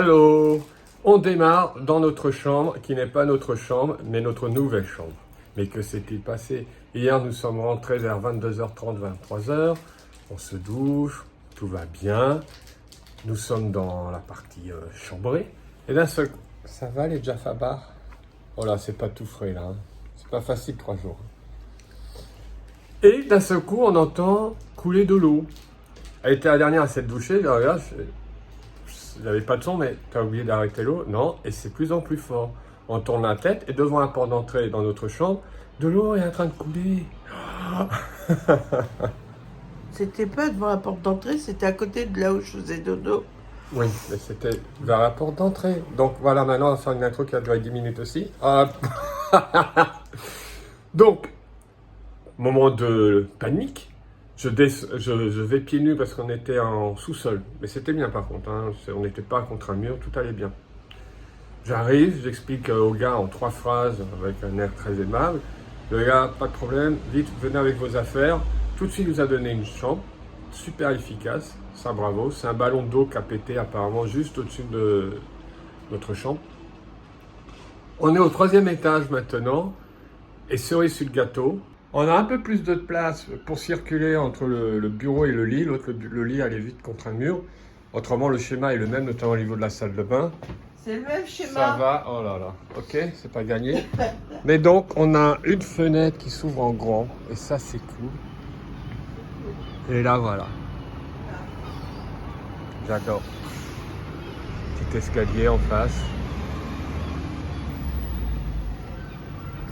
Hello! On démarre dans notre chambre, qui n'est pas notre chambre, mais notre nouvelle chambre. Mais que s'est-il passé? Hier, nous sommes rentrés vers 22h30, 23h. On se douche, tout va bien. Nous sommes dans la partie chambrée. Et d'un seul coup, ça va les Jaffabar? Oh là, c'est pas tout frais là. Hein. C'est pas facile 3 jours. Et d'un seul coup, on entend couler de l'eau. Elle était la dernière à s'être douchée. Là, regarde, il n'y avait pas de son, mais tu as oublié d'arrêter l'eau. Non, et c'est de plus en plus fort. On tourne la tête et devant la porte d'entrée dans notre chambre, de l'eau est en train de couler. C'était pas devant la porte d'entrée, c'était à côté de là où je faisais dodo. Oui, mais c'était vers la porte d'entrée. Donc voilà, maintenant on va faire une intro qui a duré 10 minutes aussi. Donc, moment de panique. Je vais pieds nus parce qu'on était en sous-sol. Mais c'était bien par contre, hein. On n'était pas contre un mur, tout allait bien. J'arrive, j'explique au gars en 3 phrases avec un air très aimable. Le gars, pas de problème, vite, venez avec vos affaires. Tout de suite, il nous a donné une chambre, super efficace, ça bravo. C'est un ballon d'eau qui a pété apparemment juste au-dessus de notre chambre. On est au 3e étage maintenant, et cerise sur le gâteau, on a un peu plus de place pour circuler entre le bureau et le lit. L'autre, le lit allait vite contre un mur. Autrement, le schéma est le même, notamment au niveau de la salle de bain. C'est le même schéma. Ça va, oh là là, ok, c'est pas gagné. Mais donc, on a une fenêtre qui s'ouvre en grand, et ça, c'est cool. Et là, voilà. J'adore. Petit escalier en face.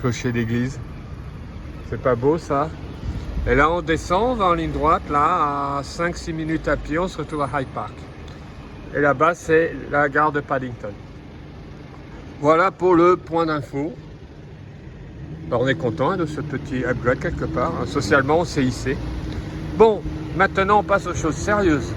Clocher d'église. C'est pas beau, ça? Et là, on descend, on va en ligne droite, là, à 5-6 minutes à pied, on se retrouve à Hyde Park. Et là-bas, c'est la gare de Paddington. Voilà pour le point d'info. On est content de ce petit upgrade quelque part. Socialement, on s'est hissé. Bon, maintenant, on passe aux choses sérieuses.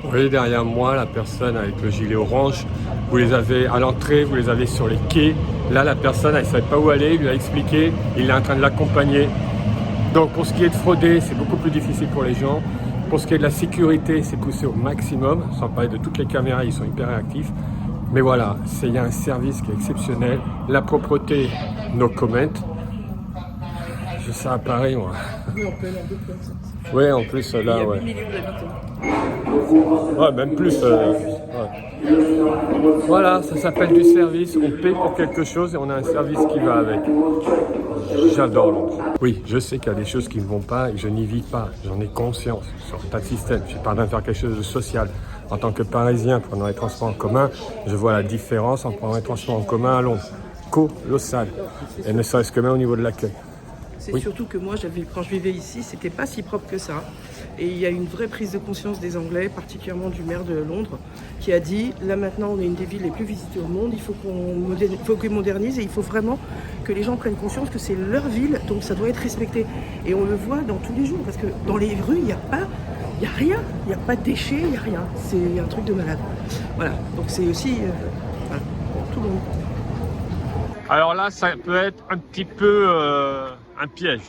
Vous voyez derrière moi la personne avec le gilet orange. Vous les avez à l'entrée, vous les avez sur les quais. Là, la personne, elle ne savait pas où aller, il lui a expliqué, il est en train de l'accompagner. Donc, pour ce qui est de frauder, c'est beaucoup plus difficile pour les gens. Pour ce qui est de la sécurité, c'est poussé au maximum. Sans parler de toutes les caméras, ils sont hyper réactifs. Mais voilà, il y a un service qui est exceptionnel. La propreté, no comment. Je sais à Paris, moi. Oui, on peut aller en deux places. Oui, en plus, là, ouais. Il y a 8 millions d'habitants. Ouais, même plus. Ouais. Voilà, ça s'appelle du service. On paie pour quelque chose et on a un service qui va avec. J'adore Londres. Oui, je sais qu'il y a des choses qui ne vont pas et que je n'y vis pas. J'en ai conscience sur un tas de systèmes. Je suis pas en train de faire quelque chose de social. En tant que Parisien, prenant les transports en commun, je vois la différence en prenant les transports en commun à Londres. Colossal. Et ne serait-ce que même au niveau de l'accueil. C'est Oui. surtout que moi, quand je vivais ici, c'était pas si propre que ça. Et il y a une vraie prise de conscience des Anglais, particulièrement du maire de Londres, qui a dit, là maintenant, on est une des villes les plus visitées au monde, il faut qu'on modernise et il faut vraiment que les gens prennent conscience que c'est leur ville, donc ça doit être respecté. Et on le voit dans tous les jours, parce que dans les rues, il n'y a rien, il n'y a pas de déchets, il n'y a rien. C'est un truc de malade. Voilà, donc c'est aussi voilà, pour tout le monde. Alors là, ça peut être un petit peu un piège.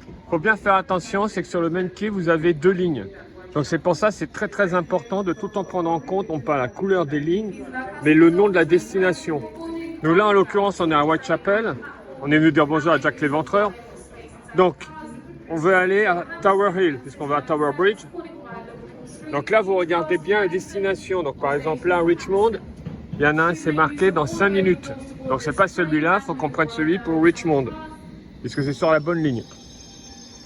Il faut bien faire attention, c'est que sur le même quai, vous avez 2 lignes. Donc c'est pour ça, c'est très très important de tout en prendre en compte, non pas la couleur des lignes, mais le nom de la destination. Nous là, en l'occurrence, on est à Whitechapel. On est venu dire bonjour à Jack l'Éventreur. Donc, on veut aller à Tower Hill, puisqu'on va à Tower Bridge. Donc là, vous regardez bien la destination. Donc par exemple, là, Richmond, il y en a un, c'est marqué dans 5 minutes. Donc c'est pas celui-là, il faut qu'on prenne celui pour Richmond, puisque c'est sur la bonne ligne.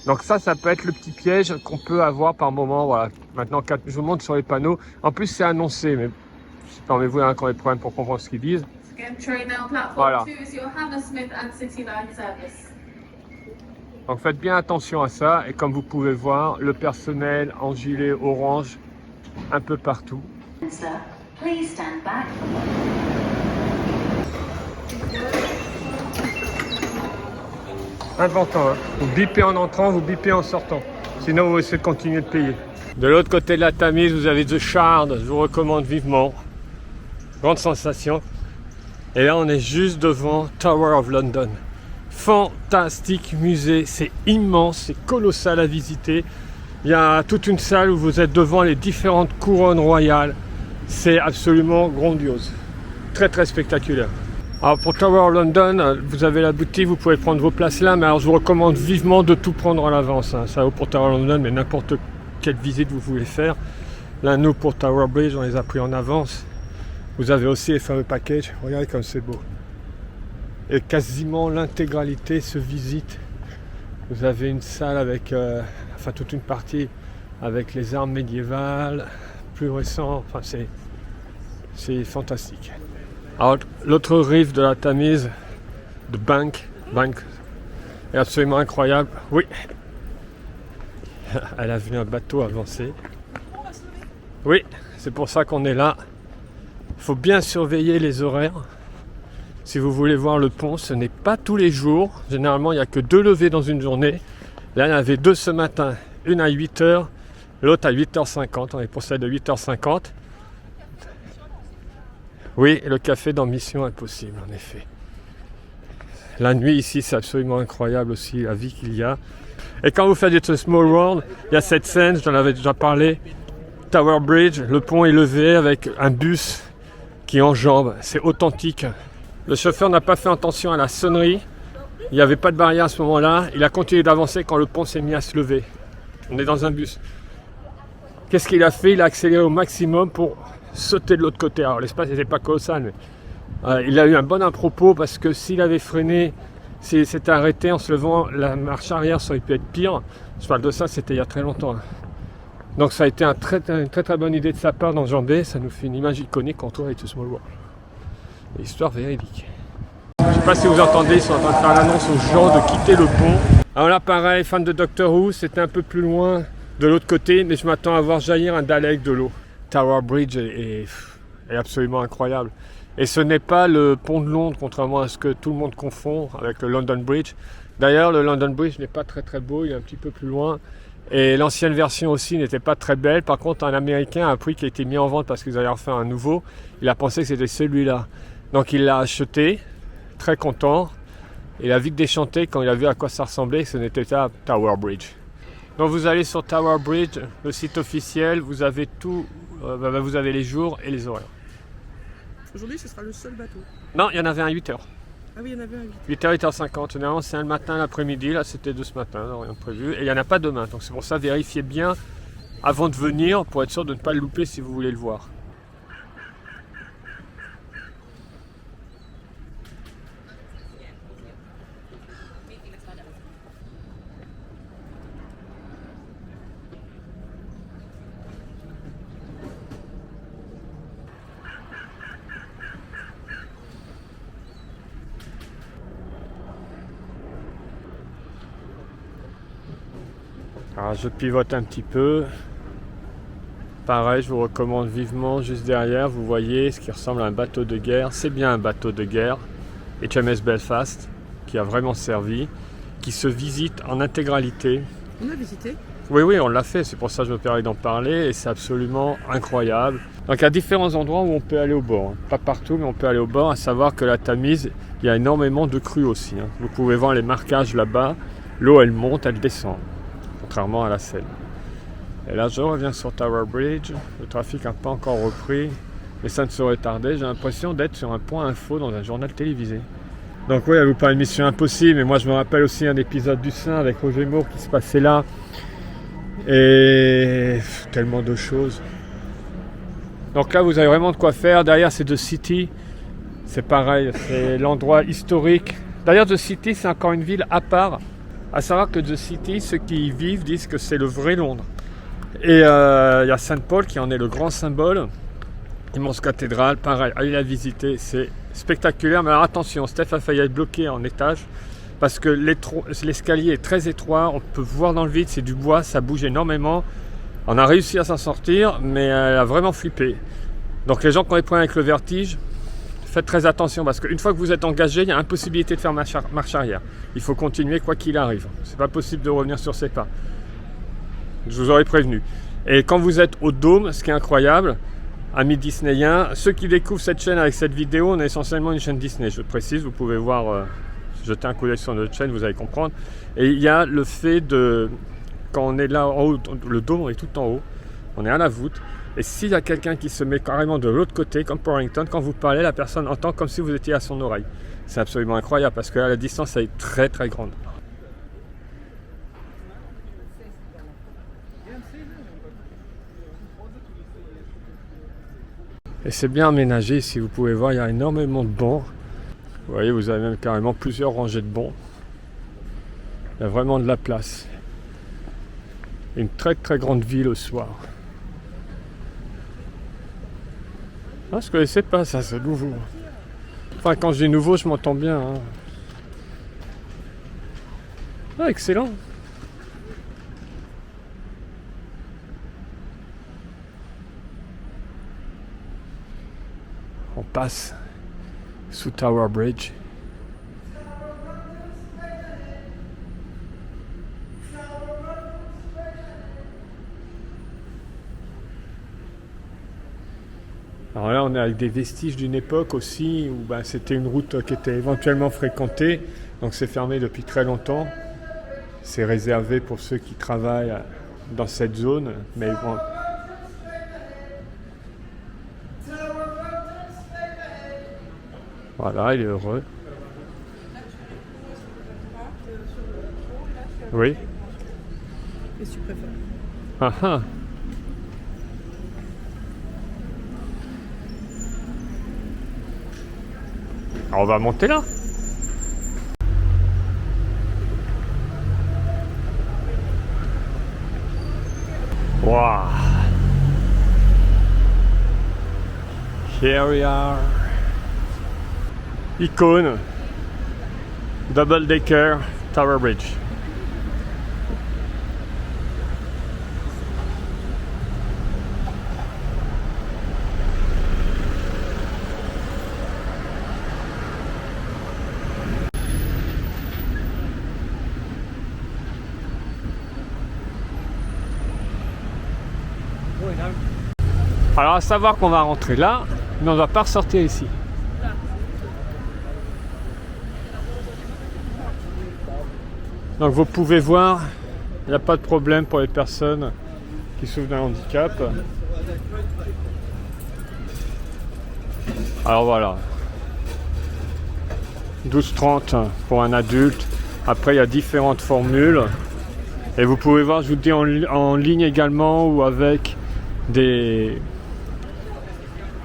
Donc ça peut être le petit piège qu'on peut avoir par moment. Voilà. Maintenant, je vous montre sur les panneaux. En plus, c'est annoncé, mais permettez-vous quand les problèmes pour comprendre ce qu'ils disent. Voilà. Donc faites bien attention à ça. Et comme vous pouvez voir, le personnel en gilet orange un peu partout. Please stand back. Important, hein. Vous bipez en entrant, vous bipez en sortant. Sinon, vous essayez de continuer de payer. De l'autre côté de la Tamise, vous avez The Shard. Je vous recommande vivement. Grande sensation. Et là, on est juste devant Tower of London. Fantastique musée. C'est immense, c'est colossal à visiter. Il y a toute une salle où vous êtes devant les différentes couronnes royales. C'est absolument grandiose. Très très spectaculaire. Alors pour Tower London, vous avez la boutique, vous pouvez prendre vos places là, mais alors je vous recommande vivement de tout prendre à l'avance. Hein. Ça vaut pour Tower London, mais n'importe quelle visite vous voulez faire. Là, nous pour Tower Bridge, on les a pris en avance. Vous avez aussi les fameux packages. Regardez comme c'est beau. Et quasiment l'intégralité se visite. Vous avez une salle avec, enfin toute une partie avec les armes médiévales, plus récentes. Enfin, c'est fantastique. Alors, l'autre rive de la Tamise, de Bank, est absolument incroyable. Oui, elle a vu un bateau avancer. Oui, c'est pour ça qu'on est là. Il faut bien surveiller les horaires. Si vous voulez voir le pont, ce n'est pas tous les jours. Généralement, il n'y a que 2 levées dans une journée. Là, il y en avait 2 ce matin. Une à 8h, l'autre à 8h50. On est pour celle de 8h50. Oui, le café dans Mission Impossible, en effet. La nuit ici, c'est absolument incroyable aussi, la vie qu'il y a. Et quand vous faites du Small World, il y a cette scène, j'en avais déjà parlé, Tower Bridge, le pont est levé avec un bus qui enjambe. C'est authentique. Le chauffeur n'a pas fait attention à la sonnerie. Il n'y avait pas de barrière à ce moment-là. Il a continué d'avancer quand le pont s'est mis à se lever. On est dans un bus. Qu'est-ce qu'il a fait? Il a accéléré au maximum pour sauter de l'autre côté. Alors l'espace n'était pas colossal, mais il a eu un bon à-propos parce que s'il avait freiné, s'il s'était arrêté en se levant, la marche arrière ça aurait pu être pire. Je parle de ça, c'était il y a très longtemps. Donc ça a été une très bonne idée de sa part d'enjamber. Ça nous fait une image iconique quand on est au Small World. Histoire véridique. Je ne sais pas si vous entendez, ils sont en train de faire l'annonce aux gens de quitter le pont. Alors là pareil, fan de Doctor Who, c'était un peu plus loin de l'autre côté, mais je m'attends à voir jaillir un Dalek de l'eau. Tower Bridge est absolument incroyable. Et ce n'est pas le pont de Londres, contrairement à ce que tout le monde confond avec le London Bridge. D'ailleurs, le London Bridge n'est pas très très beau, il est un petit peu plus loin. Et l'ancienne version aussi n'était pas très belle. Par contre, un Américain a appris qu'il a été mis en vente parce qu'ils allaient en faire un nouveau. Il a pensé que c'était celui-là. Donc il l'a acheté, très content. Il a vite déchanté quand il a vu à quoi ça ressemblait, ce n'était pas Tower Bridge. Donc vous allez sur Tower Bridge, le site officiel, vous avez tout, vous avez les jours et les horaires. Aujourd'hui, ce sera le seul bateau. Non, il y en avait un à 8h. Ah oui, il y en avait un 8h, 8h50. Généralement, c'est un le matin, l'après-midi. Là, c'était 2 ce matin, rien de prévu. Et il n'y en a pas demain. Donc c'est pour ça, vérifiez bien avant de venir pour être sûr de ne pas le louper si vous voulez le voir. Alors je pivote un petit peu. Pareil, je vous recommande vivement, juste derrière, vous voyez ce qui ressemble à un bateau de guerre. C'est bien un bateau de guerre, HMS Belfast, qui a vraiment servi, qui se visite en intégralité. On l'a visité? Oui, on l'a fait, c'est pour ça que je me permets d'en parler, et c'est absolument incroyable. Donc il y a différents endroits où on peut aller au bord. Pas partout, mais on peut aller au bord, à savoir que la Tamise, il y a énormément de crues aussi. Vous pouvez voir les marquages là-bas, l'eau elle monte, elle descend. Contrairement à la Seine. Et là je reviens sur Tower Bridge, le trafic n'a pas encore repris, mais ça ne saurait tarder, j'ai l'impression d'être sur un point info dans un journal télévisé. Donc oui, elle vous parle de Mission Impossible, mais moi je me rappelle aussi un épisode du Sein avec Roger Moore qui se passait là, et tellement de choses. Donc là vous avez vraiment de quoi faire, derrière c'est The City, c'est pareil, c'est l'endroit historique. D'ailleurs The City c'est encore une ville à part. À savoir que The City, ceux qui y vivent disent que c'est le vrai Londres. Et il y a Saint-Paul qui en est le grand symbole. Immense cathédrale, pareil, allez la visiter, c'est spectaculaire. Mais alors attention, Steph a failli être bloqué en étage parce que l'escalier est très étroit, on peut voir dans le vide, c'est du bois, ça bouge énormément. On a réussi à s'en sortir, mais elle a vraiment flippé. Donc les gens qui ont des problèmes avec le vertige, faites très attention parce qu'une fois que vous êtes engagé, il y a impossibilité de faire marche arrière. Il faut continuer quoi qu'il arrive. C'est pas possible de revenir sur ses pas. Je vous aurais prévenu. Et quand vous êtes au Dôme, ce qui est incroyable, amis disneyiens, ceux qui découvrent cette chaîne avec cette vidéo, on est essentiellement une chaîne Disney. Je précise, vous pouvez voir, jeter un coup d'œil sur notre chaîne, vous allez comprendre. Et il y a le fait quand on est là en haut, le dôme est tout en haut, on est à la voûte. Et s'il y a quelqu'un qui se met carrément de l'autre côté, comme pour Wellington, quand vous parlez, la personne entend comme si vous étiez à son oreille. C'est absolument incroyable parce que là, la distance elle est très très grande. Et c'est bien aménagé ici, vous pouvez voir, il y a énormément de bancs. Vous voyez, vous avez même carrément plusieurs rangées de bancs. Il y a vraiment de la place. Une très très grande ville au soir. Ah, je ne connaissais pas ça, c'est nouveau. Enfin, quand je dis nouveau, je m'entends bien. Hein. Ah, excellent. On passe sous Tower Bridge. Alors là, on est avec des vestiges d'une époque aussi où c'était une route qui était éventuellement fréquentée. Donc c'est fermé depuis très longtemps. C'est réservé pour ceux qui travaillent dans cette zone. Mais bon. Voilà, il est heureux. Oui. Qu'est-ce que tu préfères? Ah ah. Alors on va monter là. Wow. Here we are. Icône. Double decker Tower Bridge. Alors à savoir qu'on va rentrer là, mais on ne va pas ressortir ici. Donc vous pouvez voir, il n'y a pas de problème pour les personnes qui souffrent d'un handicap. Alors voilà, 12,30 pour un adulte. Après il y a différentes formules. Et vous pouvez voir, je vous dis en ligne également ou avec des...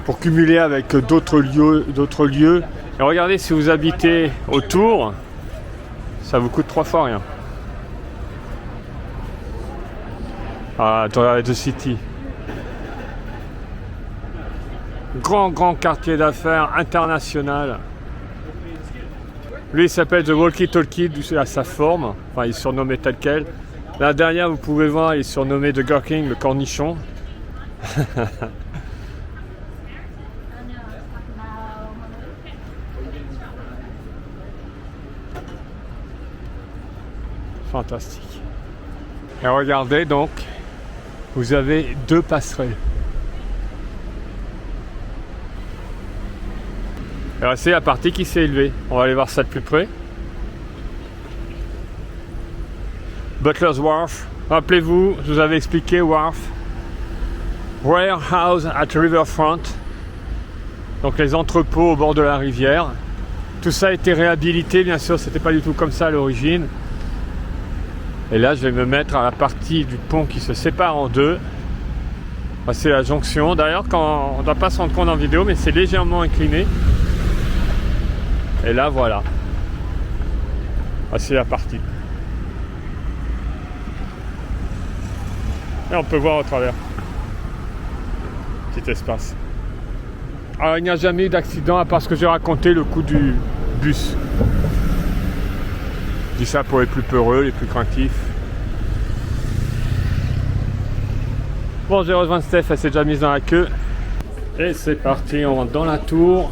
pour cumuler avec d'autres lieux. Et regardez, si vous habitez autour, ça vous coûte 3 fois rien. Ah, The City. Grand quartier d'affaires international. Lui, il s'appelle The Walkie Talkie, à sa forme. Enfin, il est surnommé tel quel. Là derrière, vous pouvez voir, il est surnommé The Gherkin, le cornichon. Fantastique. Et regardez donc, vous avez 2 passerelles. Alors c'est la partie qui s'est élevée. On va aller voir ça de plus près. Butler's Wharf. Rappelez-vous, je vous avais expliqué Wharf. Warehouse at Riverfront. Donc les entrepôts au bord de la rivière. Tout ça a été réhabilité, bien sûr, c'était pas du tout comme ça à l'origine. Et là, je vais me mettre à la partie du pont qui se sépare en deux. C'est la jonction. D'ailleurs, on ne doit pas se rendre compte en vidéo, mais c'est légèrement incliné. Et là, voilà. C'est la partie. Et on peut voir au travers. Petit espace. Alors, il n'y a jamais eu d'accident à part ce que j'ai raconté, le coup du bus. Je dis ça pour les plus peureux, les plus craintifs. Bon, j'ai rejoint Steph, elle s'est déjà mise dans la queue. Et c'est parti, on rentre dans la tour.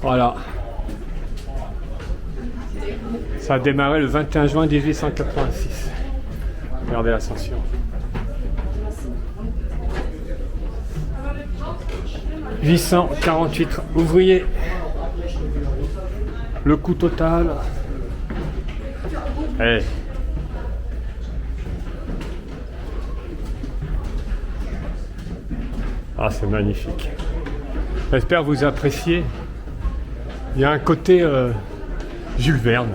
Voilà. Ça a démarré le 21 juin 1886. Regardez l'ascension. « 848 ouvriers. Le coût total. Ah, c'est magnifique. J'espère que vous appréciez. Il y a un côté Jules Verne.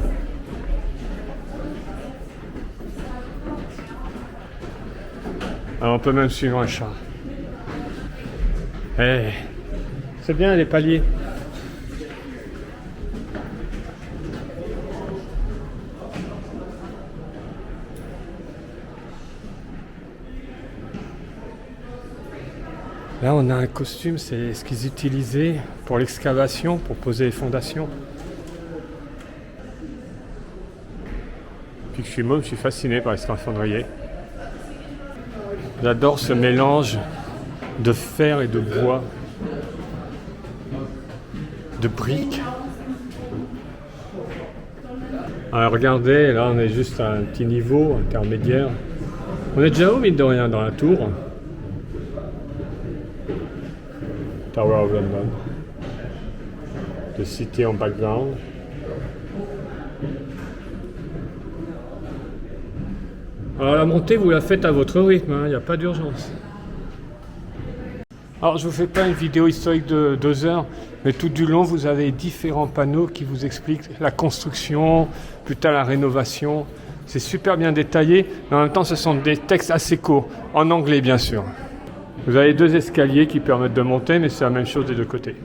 Alors on peut même suivre un chat. Eh, c'est bien les paliers. Là on a un costume, c'est ce qu'ils utilisaient pour l'excavation, pour poser les fondations. Depuis que je suis môme, je suis fasciné par les scaphandriers. J'adore ce mélange de fer et de bois, de briques. Alors regardez, là on est juste à un petit niveau intermédiaire. On est déjà haut, mine de rien, dans la tour. Tower of London. The city en background. Alors la montée, vous la faites à votre rythme, il n'y a pas d'urgence. Alors je ne vous fais pas une vidéo historique de 2 heures, mais tout du long vous avez différents panneaux qui vous expliquent la construction, plus tard la rénovation. C'est super bien détaillé, mais en même temps ce sont des textes assez courts, en anglais bien sûr. Vous avez 2 escaliers qui permettent de monter, mais c'est la même chose des 2 côtés.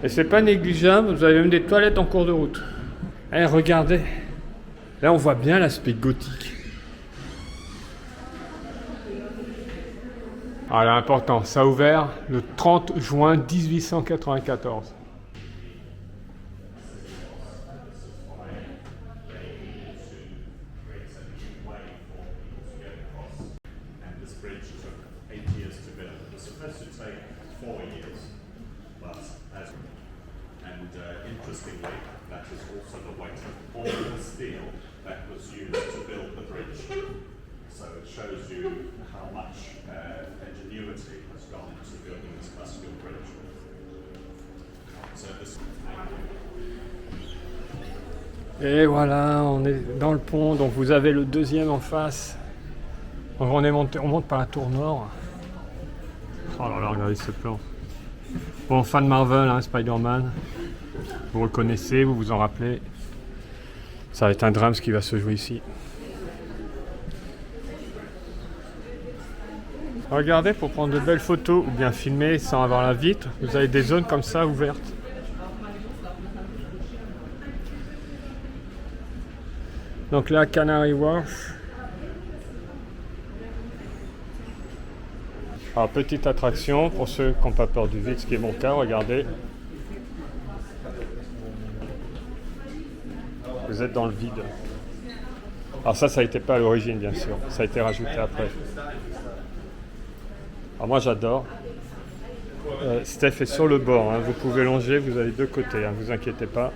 Et c'est pas négligeable, vous avez même des toilettes en cours de route. Eh, regardez, là on voit bien l'aspect gothique. Ah là, important, ça a ouvert le 30 juin 1894. Interestingly, that is also the weight of all the steel that was used to build the bridge. So it shows you how much ingenuity has gone into building this Muscle Bridge. So this. Et voilà, on est dans le pont, donc vous avez le deuxième en face. On monte par la tour nord. Oh là là, regardez ce plan. Bon, fan Marvel, hein, Spider-Man. Vous reconnaissez, vous vous en rappelez. Ça va être un drame ce qui va se jouer ici. Regardez, pour prendre de belles photos ou bien filmer sans avoir la vitre, vous avez des zones comme ça ouvertes. Donc là, Canary Wharf. Alors, petite attraction pour ceux qui n'ont pas peur du vide, ce qui est mon cas, regardez. Vous êtes dans le vide. Alors ça a été pas à l'origine, bien sûr. Ça a été rajouté après. Alors moi, j'adore. Steph est sur le bord. Hein. Vous pouvez longer, vous avez 2 côtés. Ne vous inquiétez pas.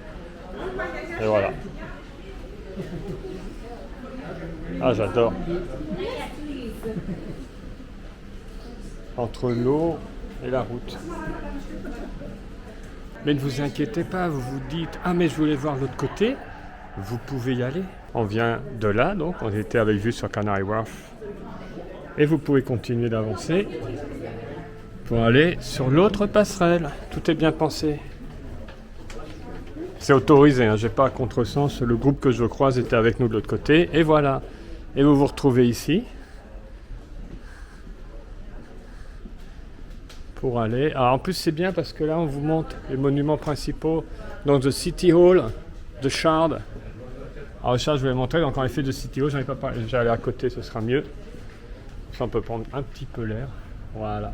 Et voilà. Ah, j'adore. Entre l'eau et la route. Mais ne vous inquiétez pas, vous vous dites « Ah, mais je voulais voir l'autre côté ». Vous pouvez y aller. On vient de là, donc on était avec vue sur Canary Wharf. Et vous pouvez continuer d'avancer pour aller sur l'autre passerelle. Tout est bien pensé. C'est autorisé, hein, j'ai pas à contresens. Le groupe que je croise était avec nous de l'autre côté. Et voilà. Et vous vous retrouvez ici. Pour aller. Alors en plus c'est bien parce que là on vous montre les monuments principaux. Donc The City Hall de Shard. Alors Shard je vais vous montrer. Donc en effet de City Hall, j'en ai pas parlé. J'allais à côté, ce sera mieux. Ça on peut prendre un petit peu l'air. Voilà.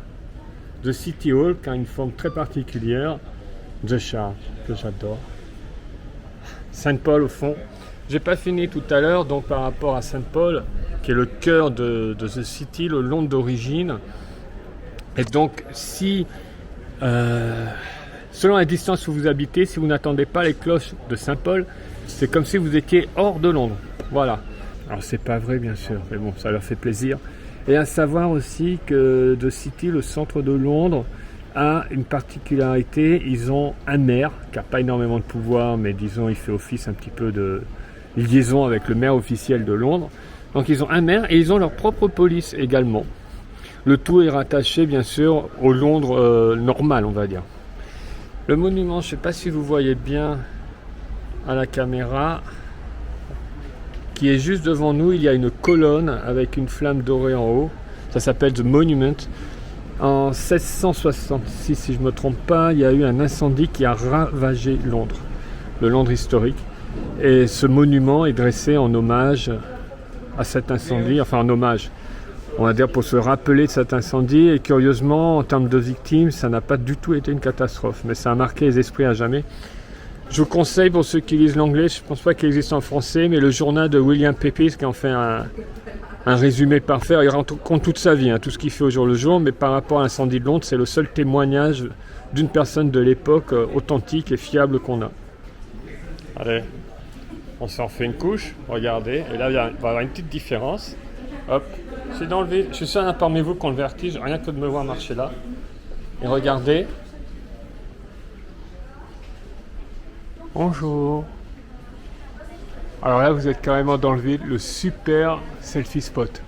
The City Hall qui a une forme très particulière. The Shard que j'adore. Saint Paul au fond. J'ai pas fini tout à l'heure donc par rapport à Saint Paul qui est le cœur de The City, le Londres d'origine. Et donc, si, selon la distance où vous habitez, si vous n'attendez pas les cloches de Saint-Paul, c'est comme si vous étiez hors de Londres. Voilà. Alors, c'est pas vrai, bien sûr, mais bon, ça leur fait plaisir. Et à savoir aussi que The City, le centre de Londres, a une particularité. Ils ont un maire qui n'a pas énormément de pouvoir, mais disons, il fait office un petit peu de liaison avec le maire officiel de Londres. Donc, ils ont un maire et ils ont leur propre police également. Le tout est rattaché bien sûr au Londres normal, on va dire. Le monument, je ne sais pas si vous voyez bien à la caméra, qui est juste devant nous. Il y a une colonne avec une flamme dorée en haut. Ça s'appelle The Monument. En 1666, si je ne me trompe pas, il y a eu un incendie qui a ravagé Londres, le Londres historique. Et ce monument est dressé en hommage à cet incendie, enfin en hommage, on va dire pour se rappeler de cet incendie. Et curieusement, en termes de victimes, ça n'a pas du tout été une catastrophe, mais ça a marqué les esprits à jamais. Je vous conseille, pour ceux qui lisent l'anglais, je ne pense pas qu'il existe en français, mais le journal de William Pepys qui en fait un résumé parfait. Il rend compte toute sa vie, tout ce qu'il fait au jour le jour, mais par rapport à l'incendie de Londres, c'est le seul témoignage d'une personne de l'époque authentique et fiable qu'on a. Allez, on s'en fait une couche, regardez, et là il va y avoir une petite différence. Hop, je suis dans le vide, je suis seul parmi vous qui ont le vertige, rien que de me voir marcher là. Et regardez. Bonjour. Alors là, vous êtes carrément dans le vide, le super selfie spot.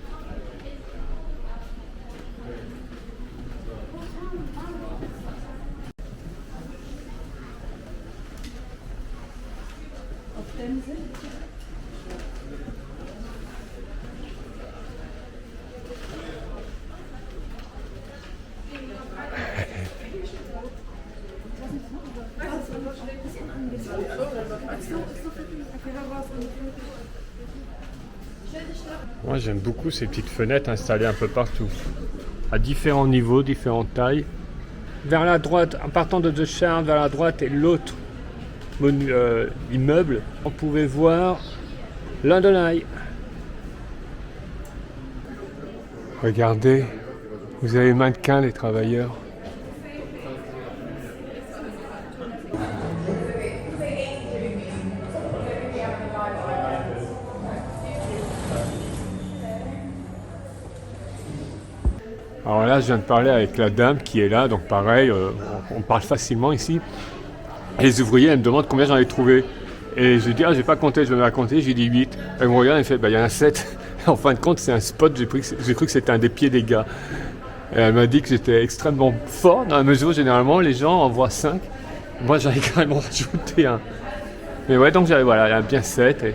Moi j'aime beaucoup ces petites fenêtres installées un peu partout, à différents niveaux, différentes tailles. Vers la droite, en partant de The Shard, vers la droite est l'autre immeuble. On pouvait voir London Eye. Regardez, vous avez les mannequins, les travailleurs. Alors là, je viens de parler avec la dame qui est là, donc pareil, on parle facilement ici. Et les ouvriers, elles me demandent combien j'en ai trouvé. Et je dis, j'ai pas compté, je vais me la compter, j'ai dit 8. Elle me regarde, elle fait, il y en a 7. En fin de compte, c'est un spot, j'ai cru que c'était un des pieds des gars. Et elle m'a dit que j'étais extrêmement fort, dans la mesure où généralement les gens en voient 5. Moi, j'en ai carrément rajouté un. Mais ouais, donc il y a bien 7. Et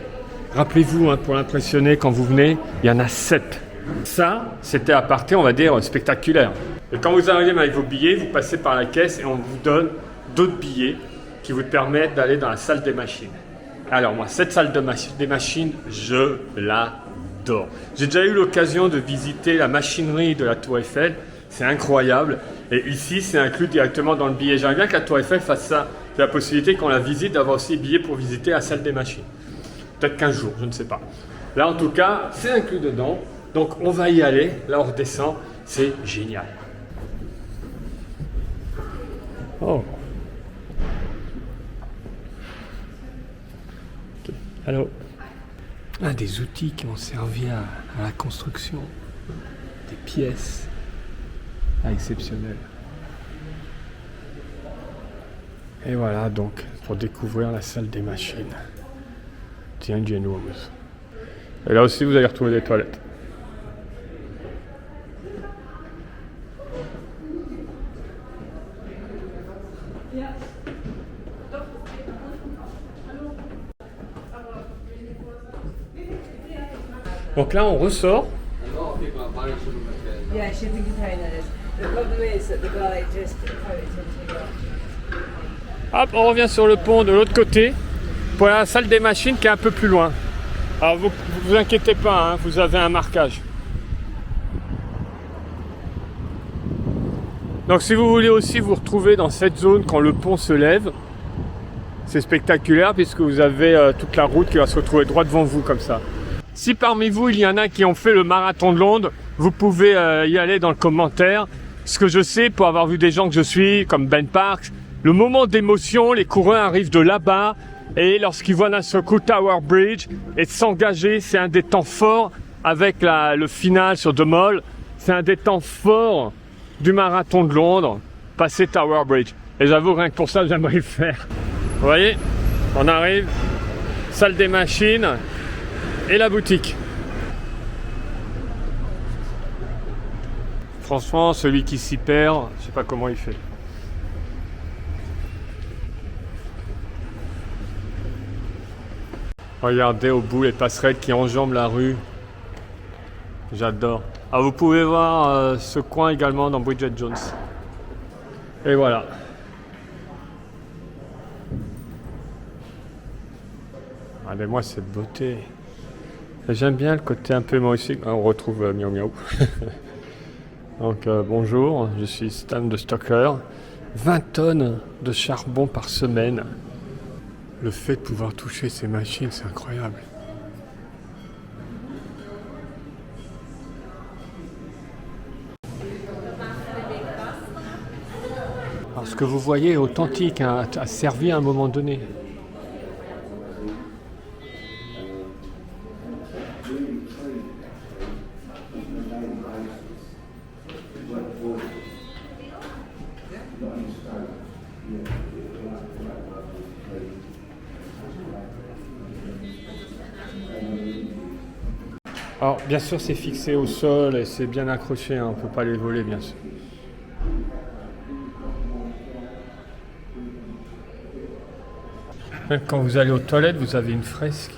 rappelez-vous, pour l'impressionner, quand vous venez, il y en a 7. Ça, c'était à partir, on va dire, spectaculaire. Et quand vous arrivez avec vos billets, vous passez par la caisse et on vous donne d'autres billets qui vous permettent d'aller dans la salle des machines. Alors moi, cette salle des machines, je l'adore. J'ai déjà eu l'occasion de visiter la machinerie de la Tour Eiffel. C'est incroyable. Et ici, c'est inclus directement dans le billet. J'aimerais bien que la Tour Eiffel fasse ça. C'est la possibilité qu'on la visite, d'avoir aussi des billets pour visiter la salle des machines. Peut-être qu'un jour, je ne sais pas. Là, en tout cas, c'est inclus dedans. Donc on va y aller, là on redescend, c'est génial. Oh. Okay. Alors, des outils qui ont servi à la construction, des pièces exceptionnelles. Et voilà donc pour découvrir la salle des machines. The Engine Rooms. Et là aussi vous allez retrouver des toilettes. Donc là, on ressort. Yeah, shipping containers. The problem is that the guy just Hop, on revient sur le pont de l'autre côté pour la salle des machines qui est un peu plus loin. Alors vous inquiétez pas, vous avez un marquage. Donc si vous voulez aussi vous retrouver dans cette zone quand le pont se lève, c'est spectaculaire puisque vous avez toute la route qui va se retrouver droit devant vous comme ça. Si parmi vous, il y en a qui ont fait le marathon de Londres, vous pouvez y aller dans le commentaire. Ce que je sais, pour avoir vu des gens que je suis, comme Ben Parks, le moment d'émotion, les coureurs arrivent de là-bas et lorsqu'ils voient d'un seul coup Tower Bridge et s'engager, c'est un des temps forts avec le final sur The Mall. C'est un des temps forts du marathon de Londres, passer Tower Bridge. Et j'avoue, rien que pour ça, j'aimerais le faire. Vous voyez, on arrive, salle des machines. Et la boutique. Franchement, celui qui s'y perd, je sais pas comment il fait. Regardez au bout les passerelles qui enjambent la rue. J'adore. Ah, vous pouvez voir ce coin également dans Bridget Jones. Et voilà. Regardez-moi cette beauté. J'aime bien le côté un peu humoristique. On retrouve Miaou Miaou. Donc bonjour, je suis Stan de Stocker. 20 tonnes de charbon par semaine. Le fait de pouvoir toucher ces machines, c'est incroyable. Alors ce que vous voyez est authentique, hein, a servi à un moment donné. Alors bien sûr c'est fixé au sol et c'est bien accroché, hein, on ne peut pas les voler bien sûr. Quand vous allez aux toilettes, vous avez une fresque.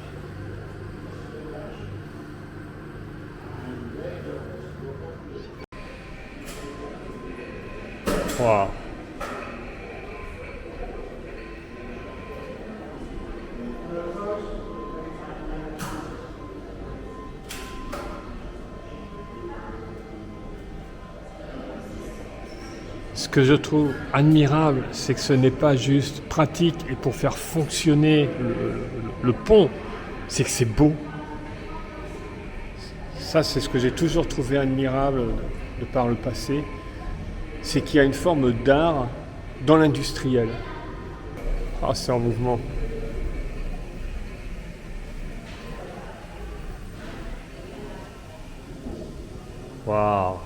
Wow. Ce que je trouve admirable, c'est que ce n'est pas juste pratique et pour faire fonctionner le pont, c'est que c'est beau. Ça, c'est ce que j'ai toujours trouvé admirable de par le passé, c'est qu'il y a une forme d'art dans l'industriel. Ah, c'est en mouvement. Waouh.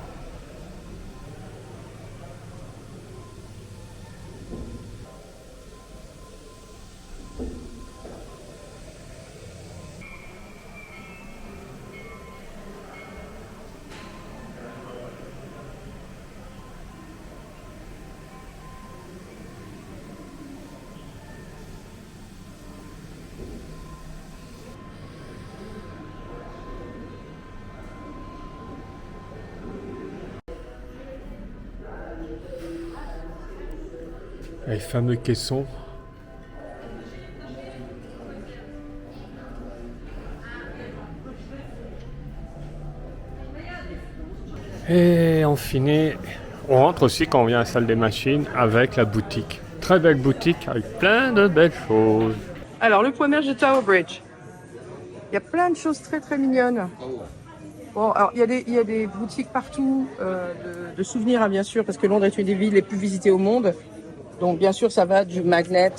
Les fameux caissons. Et on finit, on rentre aussi quand on vient à la salle des machines avec la boutique. Très belle boutique avec plein de belles choses. Alors, le point merge de Tower Bridge. Il y a plein de choses très très mignonnes. Bon, alors il y a des boutiques partout de souvenirs, hein, bien sûr, parce que Londres est une des villes les plus visitées au monde. Donc bien sûr, ça va du magnet,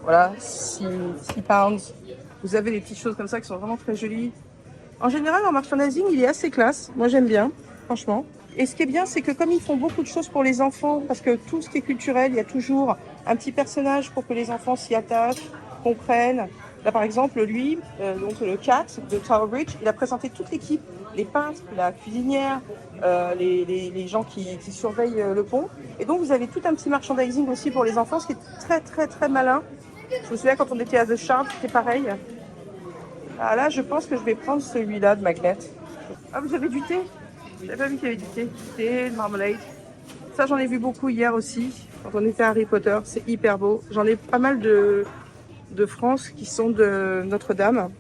voilà, 6 pounds. Vous avez des petites choses comme ça qui sont vraiment très jolies. En général, en merchandising, il est assez classe. Moi, j'aime bien, franchement. Et ce qui est bien, c'est que comme ils font beaucoup de choses pour les enfants, parce que tout ce qui est culturel, il y a toujours un petit personnage pour que les enfants s'y attachent, comprennent. Là, par exemple, lui, donc le Cat de Tower Bridge, il a présenté toute l'équipe, les peintres, la cuisinière, les gens qui surveillent le pont. Et donc, vous avez tout un petit merchandising aussi pour les enfants, ce qui est très, très, très malin. Je me souviens quand on était à The Shard, c'était pareil. Ah, là, je pense que je vais prendre celui-là de Magnet. Ah, vous avez du thé? J'avais pas vu qu'il y avait du thé. Thé, de marmalade. Ça, j'en ai vu beaucoup hier aussi, quand on était à Harry Potter. C'est hyper beau. J'en ai pas mal de France qui sont de Notre-Dame.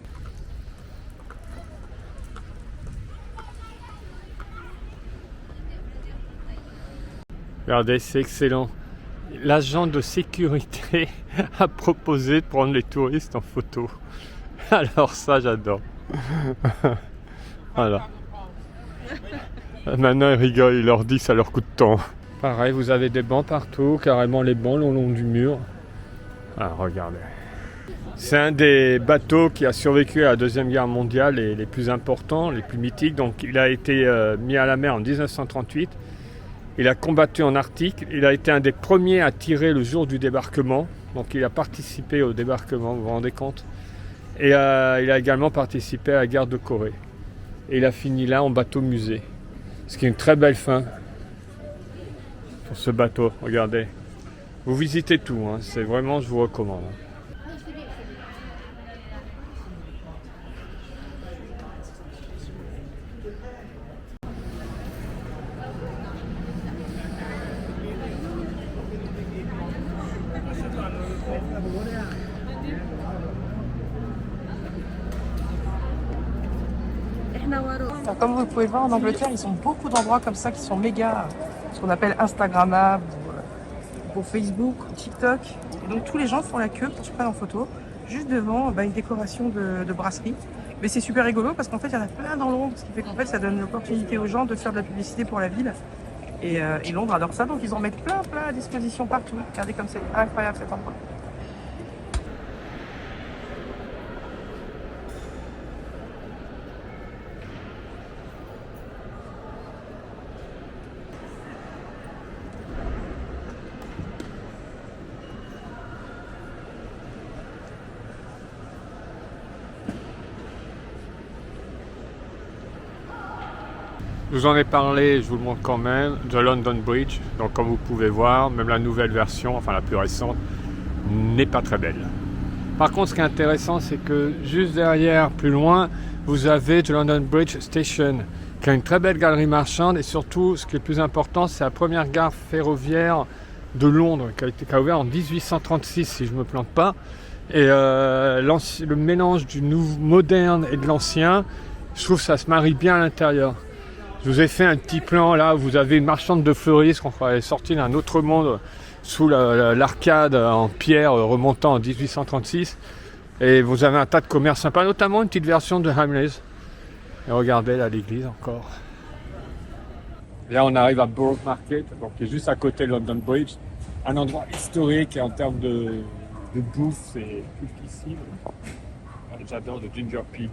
Regardez, c'est excellent. L'agent de sécurité a proposé de prendre les touristes en photo. Alors ça, j'adore. Voilà. Maintenant, ils rigolent, ils leur disent que ça leur coûte tant. Pareil, vous avez des bancs partout, carrément les bancs le long du mur. Ah, regardez. C'est un des bateaux qui a survécu à la Deuxième Guerre mondiale, les plus importants, les plus mythiques. Donc, il a été mis à la mer en 1938. Il a combattu en Arctique. Il a été un des premiers à tirer le jour du débarquement. Donc, il a participé au débarquement, vous vous rendez compte. Et il a également participé à la guerre de Corée. Et il a fini là en bateau musée. Ce qui est une très belle fin pour ce bateau, regardez. Vous visitez tout, hein. C'est vraiment, je vous recommande. Alors, comme vous pouvez le voir, en Angleterre, ils ont beaucoup d'endroits comme ça qui sont méga, ce qu'on appelle Instagrammables, ou Facebook, ou TikTok. Et donc tous les gens font la queue pour se prendre en photo, juste devant une décoration de brasserie. Mais c'est super rigolo parce qu'en fait, il y en a plein dans Londres, ce qui fait qu'en fait, ça donne l'opportunité aux gens de faire de la publicité pour la ville. Et Londres adore ça, donc ils en mettent plein à disposition partout. Regardez comme c'est incroyable cet endroit. Je vous en ai parlé, je vous le montre quand même, de London Bridge. Donc comme vous pouvez voir, même la nouvelle version, enfin la plus récente, n'est pas très belle. Par contre, ce qui est intéressant, c'est que juste derrière, plus loin, vous avez The London Bridge Station, qui a une très belle galerie marchande. Et surtout, ce qui est le plus important, c'est la première gare ferroviaire de Londres, qui a ouvert en 1836, si je ne me plante pas. Et le mélange du moderne et de l'ancien, je trouve que ça se marie bien à l'intérieur. Je vous ai fait un petit plan là où vous avez une marchande de fleuristes qu'on croirait sortie d'un autre monde sous l'arcade en pierre remontant en 1836. Et vous avez un tas de commerces sympas, notamment une petite version de Hamleys. Et regardez là l'église encore. Là on arrive à Borough Market, donc qui est juste à côté de London Bridge. Un endroit historique et en termes de bouffe, c'est cultissime. J'adore le Ginger Pig.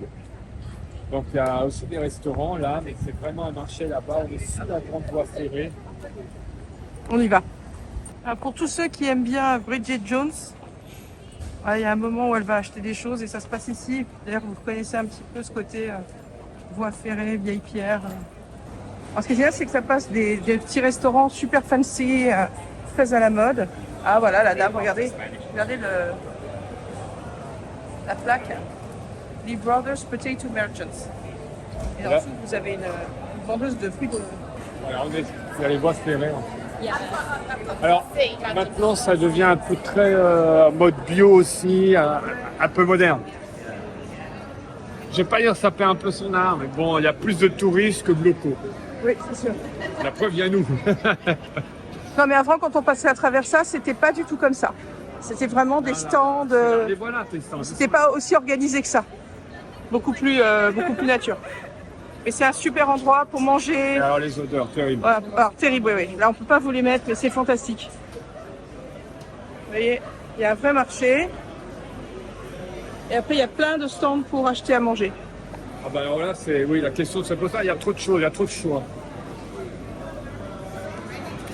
Donc il y a aussi des restaurants là, mais c'est vraiment un marché là-bas, on est sous la grande voie ferrée. On y va. Alors, pour tous ceux qui aiment bien Bridget Jones, il y a un moment où elle va acheter des choses et ça se passe ici. D'ailleurs, vous connaissez un petit peu ce côté voie ferrée, vieille pierre. Alors, ce qui est génial, c'est que ça passe des petits restaurants super fancy, très à la mode. Ah voilà, la dame, regardez la plaque. Lee Brothers Potato Merchants. Et en dessous, vous avez une vendeuse de fruits de... Voilà, on est sur les voies ferrées. Alors, maintenant, ça devient un peu très mode bio aussi, un peu moderne. Je vais pas dire que ça perd un peu son art, mais bon, il y a plus de touristes que de locaux. Oui, c'est sûr. La preuve, il y a nous. Non, mais avant, quand on passait à travers ça, c'était pas du tout comme ça. C'était vraiment des stands. Et voilà, tes stands. C'était pas aussi organisé que ça. Beaucoup plus nature. Mais c'est un super endroit pour manger. Et alors les odeurs, terribles. Voilà, alors terrible, oui. Là, on peut pas vous les mettre, mais c'est fantastique. Vous voyez, il y a un vrai marché. Et après, il y a plein de stands pour acheter à manger. Ah bah alors là, oui, la question se pose pas, il y a trop de choses, il y a trop de choix.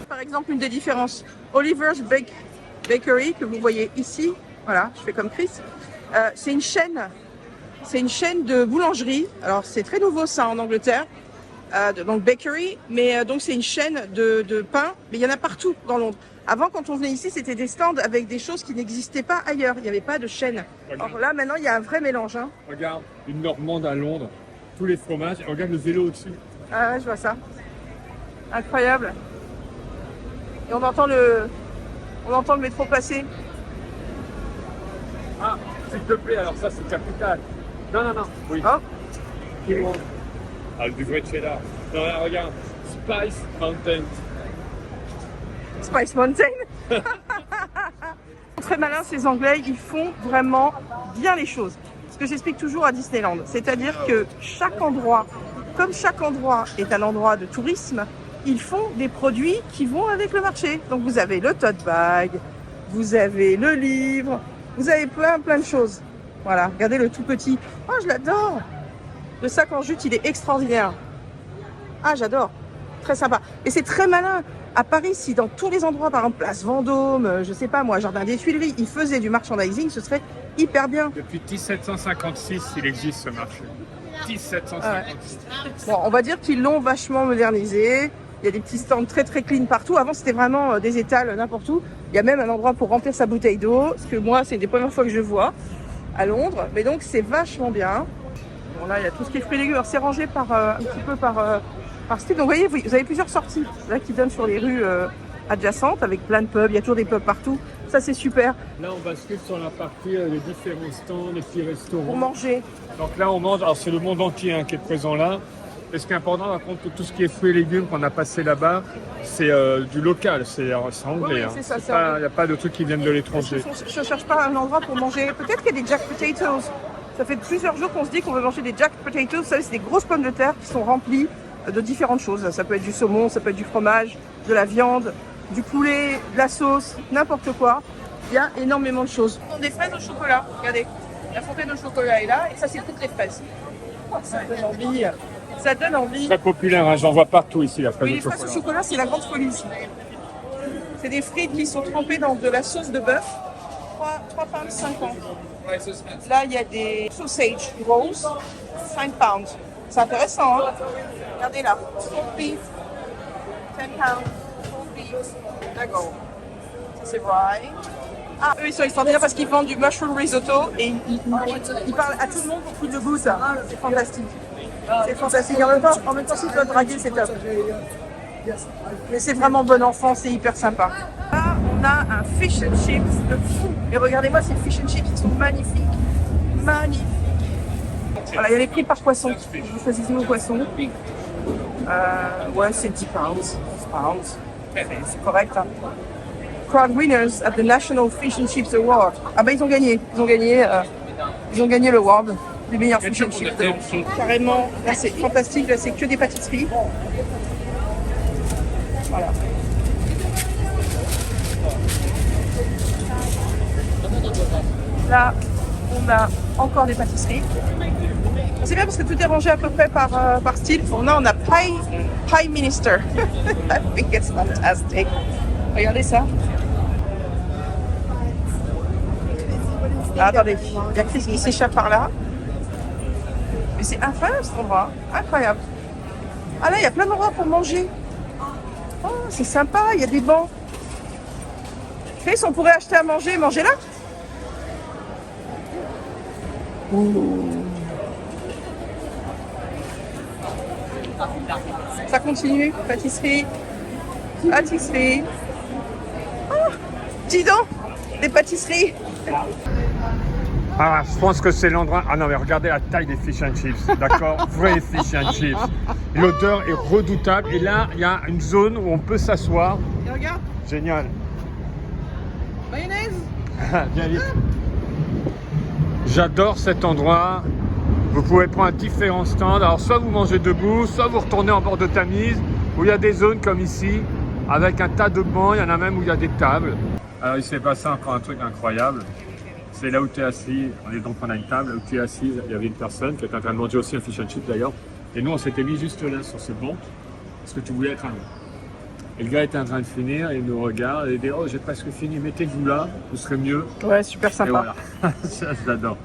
Par exemple, une des différences, Oliver's Bakery, que vous voyez ici, voilà, je fais comme Chris, c'est une chaîne de boulangerie. Alors, c'est très nouveau ça en Angleterre, donc bakery, mais donc c'est une chaîne de pain, mais il y en a partout dans Londres. Avant, quand on venait ici, c'était des stands avec des choses qui n'existaient pas ailleurs, il n'y avait pas de chaîne. Alors là, maintenant, il y a un vrai mélange. Hein. Regarde, une Normande à Londres, tous les fromages, et regarde le vélo au-dessus. Ah ouais, je vois ça. Incroyable. Et on entend le métro passer. Ah, s'il te plaît, alors ça c'est capital. Non, oui. Oh. Ah, du vrai cheddar. Non, là, regarde, Spice Mountain. Spice Mountain. Très malin ces Anglais, ils font vraiment bien les choses. Ce que j'explique toujours à Disneyland, c'est-à-dire que chaque endroit, comme chaque endroit est un endroit de tourisme, ils font des produits qui vont avec le marché. Donc vous avez le tote bag, vous avez le livre, vous avez plein de choses. Voilà, regardez le tout petit. Oh, je l'adore. Le sac en jute, il est extraordinaire. Ah, j'adore. Très sympa. Et c'est très malin. À Paris, si dans tous les endroits, par exemple Place Vendôme, je sais pas moi, Jardin des Tuileries, ils faisaient du merchandising, ce serait hyper bien. Depuis 1756, il existe ce marché. 1756. Bon, on va dire qu'ils l'ont vachement modernisé. Il y a des petits stands très très clean partout. Avant, c'était vraiment des étals n'importe où. Il y a même un endroit pour remplir sa bouteille d'eau, ce que moi, c'est une des premières fois que je vois à Londres. Mais donc, c'est vachement bien. Bon, là, il y a tout ce qui est fruits et légumes. Alors, c'est rangé par, un petit peu par style. Donc, vous voyez, vous avez plusieurs sorties là qui donnent sur les rues adjacentes avec plein de pubs. Il y a toujours des pubs partout. Ça, c'est super. Là, on bascule sur la partie des différents stands, des petits restaurants. Pour manger. Donc là, on mange. Alors, c'est le monde entier qui est présent là. Et ce qui est important, par contre, tout ce qui est fruits et légumes qu'on a passé là-bas, c'est du local, c'est anglais. Oui, hein. c'est ça, c'est Il anglais. n'y a pas de trucs qui viennent de l'étranger. Je ne cherche pas un endroit pour manger. Peut-être qu'il y a des jack potatoes. Ça fait plusieurs jours qu'on se dit qu'on veut manger des jack potatoes. Vous savez, c'est des grosses pommes de terre qui sont remplies de différentes choses. Ça peut être du saumon, ça peut être du fromage, de la viande, du poulet, de la sauce, n'importe quoi. Il y a énormément de choses. Des fraises au chocolat. Regardez, la fontaine au chocolat est là et ça, c'est toutes les fraises. Oh, ça donne envie. Ça donne envie. Très populaire, hein, j'en vois partout ici, la fraise Oui, les au fraises au chocolat. chocolat, c'est la grande folie ici. C'est des frites qui sont trempées dans de la sauce de bœuf. 3 pounds 50. Là, il y a des sausage rolls, 5 pounds. C'est intéressant, hein? Regardez là. Full beef, 10 pounds. Full beef. D'accord. Ça, c'est rye. Ah, eux, ils sont extraordinaires parce qu'ils vendent du mushroom risotto et ils parlent à tout le monde pour prix de goût, ça. C'est fantastique. C'est fantastique. En même temps, si tu dois draguer, c'est top. Mais c'est vraiment bon enfant, c'est hyper sympa. Là, on a un fish and chips de fou. Et regardez-moi ces fish and chips, ils sont magnifiques. Magnifiques. Voilà, il y a les prix par poisson. Vous choisissez vos poissons. Ouais, c'est 10 pounds. 10 pounds. C'est correct. Hein. Crowd winners at the National Fish and Chips Award. Ah bah ils ont gagné. Ils ont gagné le award des meilleurs fish and chips. Carrément, là c'est fantastique. Là c'est que des pâtisseries. Voilà. Là, on a encore des pâtisseries. C'est bien parce que tout est rangé à peu près par style. On a Pie Minister. I think it's fantastic. Regardez ça. Ah, attendez, il y a Chris qui s'échappe par là. Mais c'est incroyable cet endroit. Incroyable. Ah là, il y a plein d'endroits pour manger. Oh, c'est sympa, il y a des bancs. Chris, on pourrait acheter à manger et manger là? Ça continue, pâtisserie. Pâtisserie. Oh, dis donc, des pâtisseries. Ah, je pense que c'est l'endroit. Ah non, mais regardez la taille des fish and chips, d'accord? Vrai fish and chips. Et l'odeur est redoutable. Et là, il y a une zone où on peut s'asseoir. Et regarde, Génial. mayonnaise. Viens vite. J'adore cet endroit. Vous pouvez prendre différents stands. Alors, soit vous mangez debout, soit vous retournez en bord de Tamise, où il y a des zones comme ici, avec un tas de bancs. Il y en a même où il y a des tables. Alors, il s'est passé encore un truc incroyable. C'est là où tu es assis, on a une table, là où tu es assis, il y avait une personne qui était en train de manger aussi un fish and chip d'ailleurs. Et nous, on s'était mis juste là, sur ce banc, parce que tu voulais être un gars. Et le gars était en train de finir, et il nous regarde, et il dit « Oh, j'ai presque fini, mettez-vous là, vous serez mieux. » Ouais, super Et sympa. voilà, ça j'adore.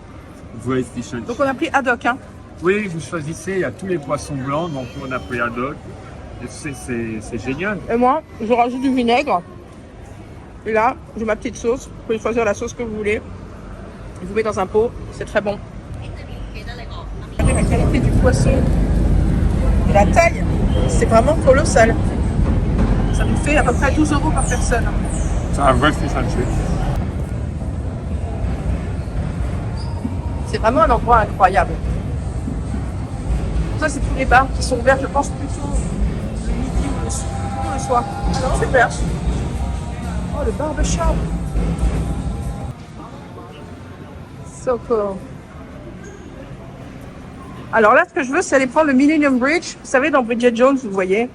Vrai fish and chip. Donc on a pris ad hoc, hein. Oui, vous choisissez, il y a tous les poissons blancs, donc nous on a pris ad hoc. Et c'est génial. Et moi, je rajoute du vinaigre. Et là, j'ai ma petite sauce. Vous pouvez choisir la sauce que vous voulez. Je vous mets dans un pot, c'est très bon. Regardez la qualité du poisson et la taille, c'est vraiment colossal. Ça nous fait à peu près 12 € par personne. C'est un vrai fish and chip. C'est vraiment un endroit incroyable. Ça, c'est tous les bars qui sont ouverts, je pense, plutôt le midi ou le soir. Alors, c'est vert. Oh, le barbershop. So cool. Alors là, ce que je veux, c'est aller prendre le Millennium Bridge. Vous savez, dans Bridget Jones, vous voyez.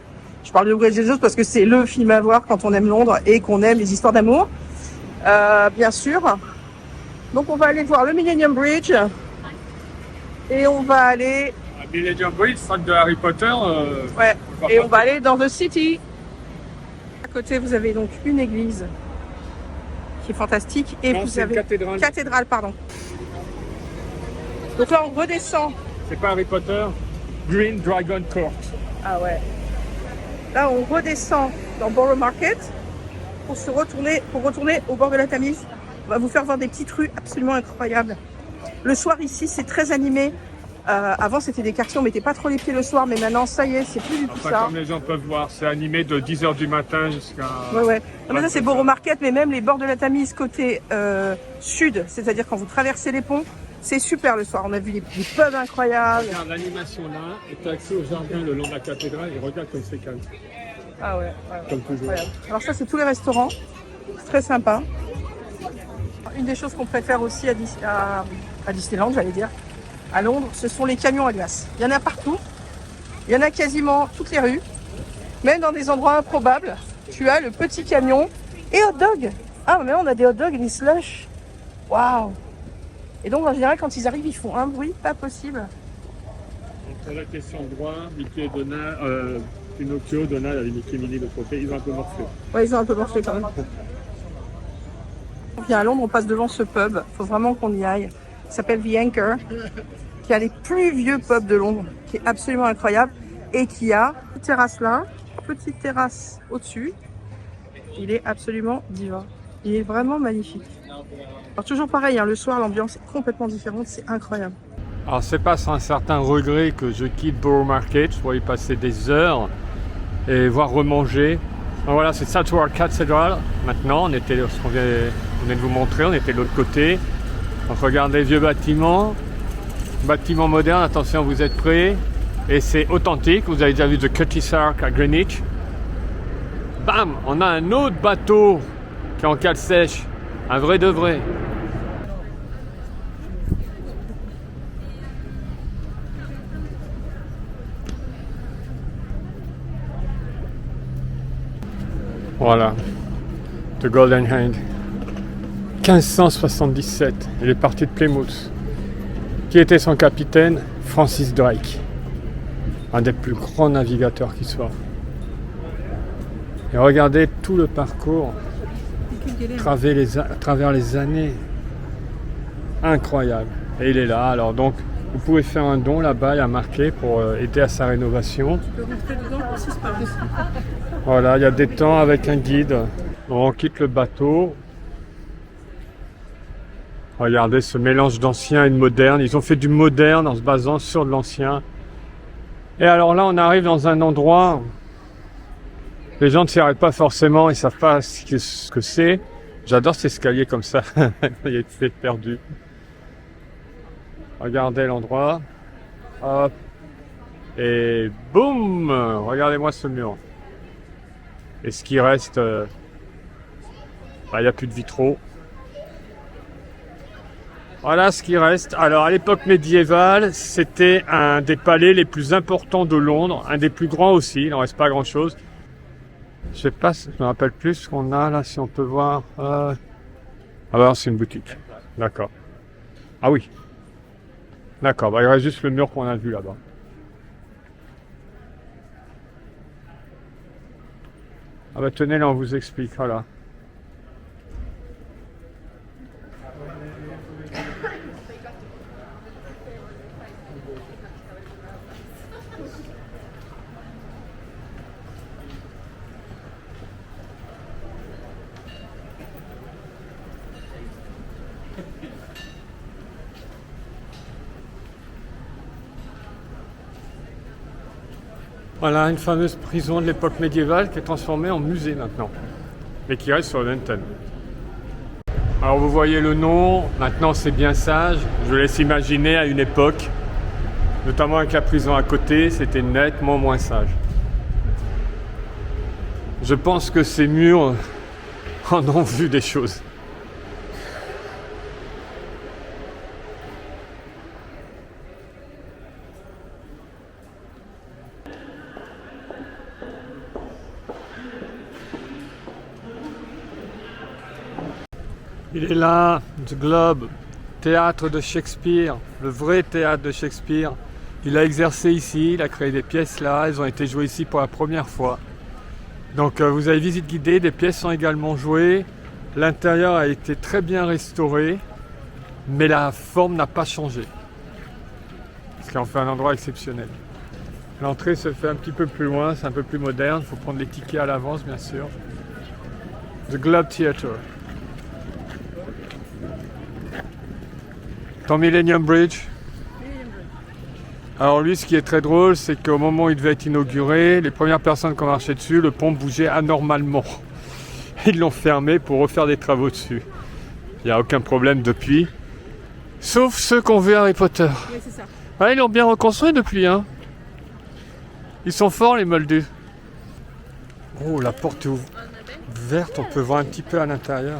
Je parle de Bridget Jones parce que c'est le film à voir quand on aime Londres et qu'on aime les histoires d'amour. Bien sûr. Donc, on va aller voir le Millennium Bridge. Et on va aller... Millennium Bridge, fan de Harry Potter. Ouais. Et on va aller dans The City. À côté, vous avez donc une église qui est fantastique. Et Non, vous c'est une avez... cathédrale. Cathédrale, pardon. Donc là, on redescend C'est pas Harry Potter? Green Dragon Court. Ah ouais. Là, on redescend dans Borough Market pour retourner au bord de la Tamise. On va vous faire voir des petites rues absolument incroyables. Le soir ici, c'est très animé. Avant, c'était des quartiers, on mettait pas trop les pieds le soir, mais maintenant, ça y est, c'est plus du tout Enfin, ça. comme les gens peuvent voir, c'est animé de 10h du matin jusqu'à... Ouais. Non, mais ça, c'est Borough Market, mais même les bords de la Tamise côté sud, c'est-à-dire quand vous traversez les ponts, c'est super le soir. On a vu des pubs incroyables. Regarde, l'animation là, et tu as accès au jardin le long de la cathédrale, et regarde comme c'est calme. Ah ouais. Comme toujours. Incroyable. Alors ça, c'est tous les restaurants. C'est très sympa. Une des choses qu'on préfère aussi à Disneyland, j'allais dire, à Londres, ce sont les camions à glace. Il y en a partout. Il y en a quasiment toutes les rues. Même dans des endroits improbables, tu as le petit camion et hot dog. Ah, mais on a des hot dogs et des slush. Waouh! Et donc, en général, quand ils arrivent, ils font un bruit pas possible. Donc, pour la question de droit, Mickey et Donald, Pinocchio, Donald avec Mickey Minnie de côté, ils ont un peu morflé. Ouais, ils ont un peu morflé quand même. On vient à Londres, on passe devant ce pub. Il faut vraiment qu'on y aille. Il s'appelle The Anchor, qui a les plus vieux pubs de Londres, qui est absolument incroyable. Et qui a une terrasse là, petite terrasse au-dessus. Il est absolument divin. Il est vraiment magnifique. Alors toujours pareil, hein, le soir, l'ambiance est complètement différente. C'est incroyable. Alors c'est pas sans un certain regret que je quitte Borough Market, je pourrais y passer des heures et voir remanger. Donc voilà, c'est Southwark Cathedral. Maintenant, on était, ce qu'on vient de vous montrer, on était de l'autre côté. Donc regardez, vieux bâtiment moderne, attention, vous êtes prêts? Et c'est authentique, vous avez déjà vu The Cutty Sark à Greenwich. Bam, on a un autre bateau qui est en cale sèche, un vrai de vrai. Voilà, The Golden Hind. 1577, il est parti de Plymouth. Qui était son capitaine? Francis Drake. Un des plus grands navigateurs qui soit. Et regardez tout le parcours à travers les années. Incroyable. Et il est là. Alors donc, vous pouvez faire un don là-bas, il y a marqué pour aider à sa rénovation. Tu peux rentrer dedans pour 6 pounds. Voilà, il y a des temps avec un guide. On quitte le bateau. Regardez ce mélange d'ancien et de moderne. Ils ont fait du moderne en se basant sur de l'ancien. Et alors là, on arrive dans un endroit... Les gens ne s'y arrêtent pas forcément, ils ne savent pas ce que c'est. J'adore ces escaliers comme ça. Il y a été perdu. Regardez l'endroit. Hop. Et boum! Regardez-moi ce mur. Et ce qui reste... il n'y a plus de vitraux. Voilà ce qui reste. Alors à l'époque médiévale, c'était un des palais les plus importants de Londres, un des plus grands aussi, il n'en reste pas grand chose. Je sais pas, je me rappelle plus ce qu'on a là, si on peut voir. Ah bah c'est une boutique. D'accord. Ah oui. D'accord, il reste juste le mur qu'on a vu là-bas. Ah bah tenez, là on vous explique, voilà. Voilà, une fameuse prison de l'époque médiévale qui est transformée en musée maintenant, mais qui reste sur Downton. Alors vous voyez le nom, maintenant c'est bien sage, je vous laisse imaginer à une époque, notamment avec la prison à côté, c'était nettement moins sage. Je pense que ces murs en ont vu des choses. Il est là, The Globe, théâtre de Shakespeare, le vrai théâtre de Shakespeare. Il a exercé ici, il a créé des pièces là, elles ont été jouées ici pour la première fois. Donc vous avez visite guidée, des pièces sont également jouées. L'intérieur a été très bien restauré, mais la forme n'a pas changé. ce qui en fait un endroit exceptionnel. L'entrée se fait un petit peu plus loin, c'est un peu plus moderne, il faut prendre les tickets à l'avance bien sûr. The Globe Theatre. Dans Millennium Bridge. Alors lui, ce qui est très drôle, c'est qu'au moment où il devait être inauguré, les premières personnes qui ont marché dessus, le pont bougeait anormalement. Ils l'ont fermé pour refaire des travaux dessus. Il n'y a aucun problème depuis. Sauf ceux qui ont vu Harry Potter. Oui, c'est ça. Ouais, ils l'ont bien reconstruit depuis, hein. Ils sont forts les Moldus. Oh, la porte est ouverte, on peut voir un petit peu à l'intérieur.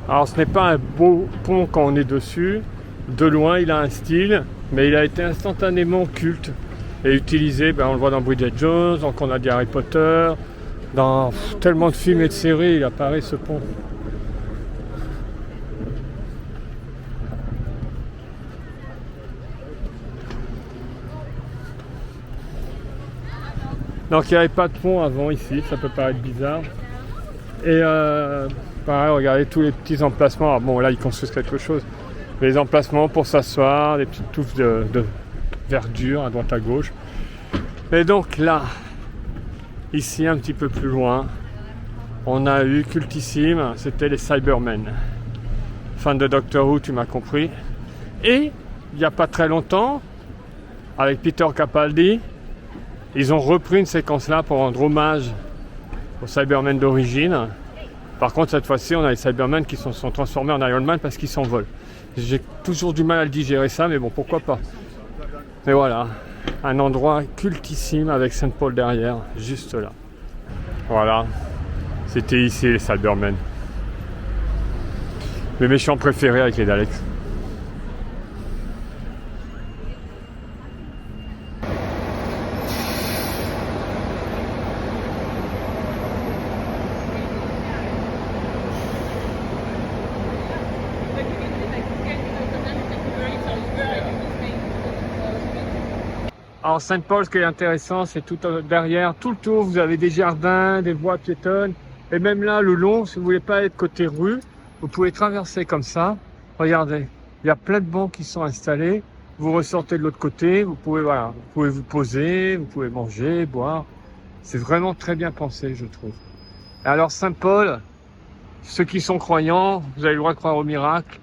Alors ce n'est pas un beau pont quand on est dessus. De loin, il a un style, mais il a été instantanément culte et utilisé. On le voit dans Bridget Jones, donc on a dit Harry Potter. Dans tellement de films et de séries, il apparaît ce pont. Donc il n'y avait pas de pont avant ici, ça peut paraître bizarre. Et pareil, regardez tous les petits emplacements. Alors bon, là ils construisent quelque chose. Mais les emplacements pour s'asseoir, des petites touffes de verdure à droite à gauche. Et donc là, ici un petit peu plus loin, on a eu cultissime, c'était les Cybermen. Fan de Doctor Who, tu m'as compris. Et il n'y a pas très longtemps, avec Peter Capaldi, ils ont repris une séquence là pour rendre hommage aux Cybermen d'origine. Par contre, cette fois-ci, on a les Cybermen qui sont transformés en Iron Man parce qu'ils s'envolent. J'ai toujours du mal à le digérer ça, mais bon, pourquoi pas. Et voilà, un endroit cultissime avec Saint-Paul derrière, juste là. Voilà, c'était ici les Cybermen. Mes méchants préférés avec les Daleks. Alors Saint-Paul, ce qui est intéressant, c'est tout derrière, tout le tour, vous avez des jardins, des voies piétonnes, et même là, le long, si vous voulez pas être côté rue, vous pouvez traverser comme ça. Regardez, il y a plein de bancs qui sont installés. Vous ressortez de l'autre côté, vous pouvez vous poser, vous pouvez manger, boire. C'est vraiment très bien pensé, je trouve. Et alors Saint-Paul, ceux qui sont croyants, vous avez le droit de croire au miracle.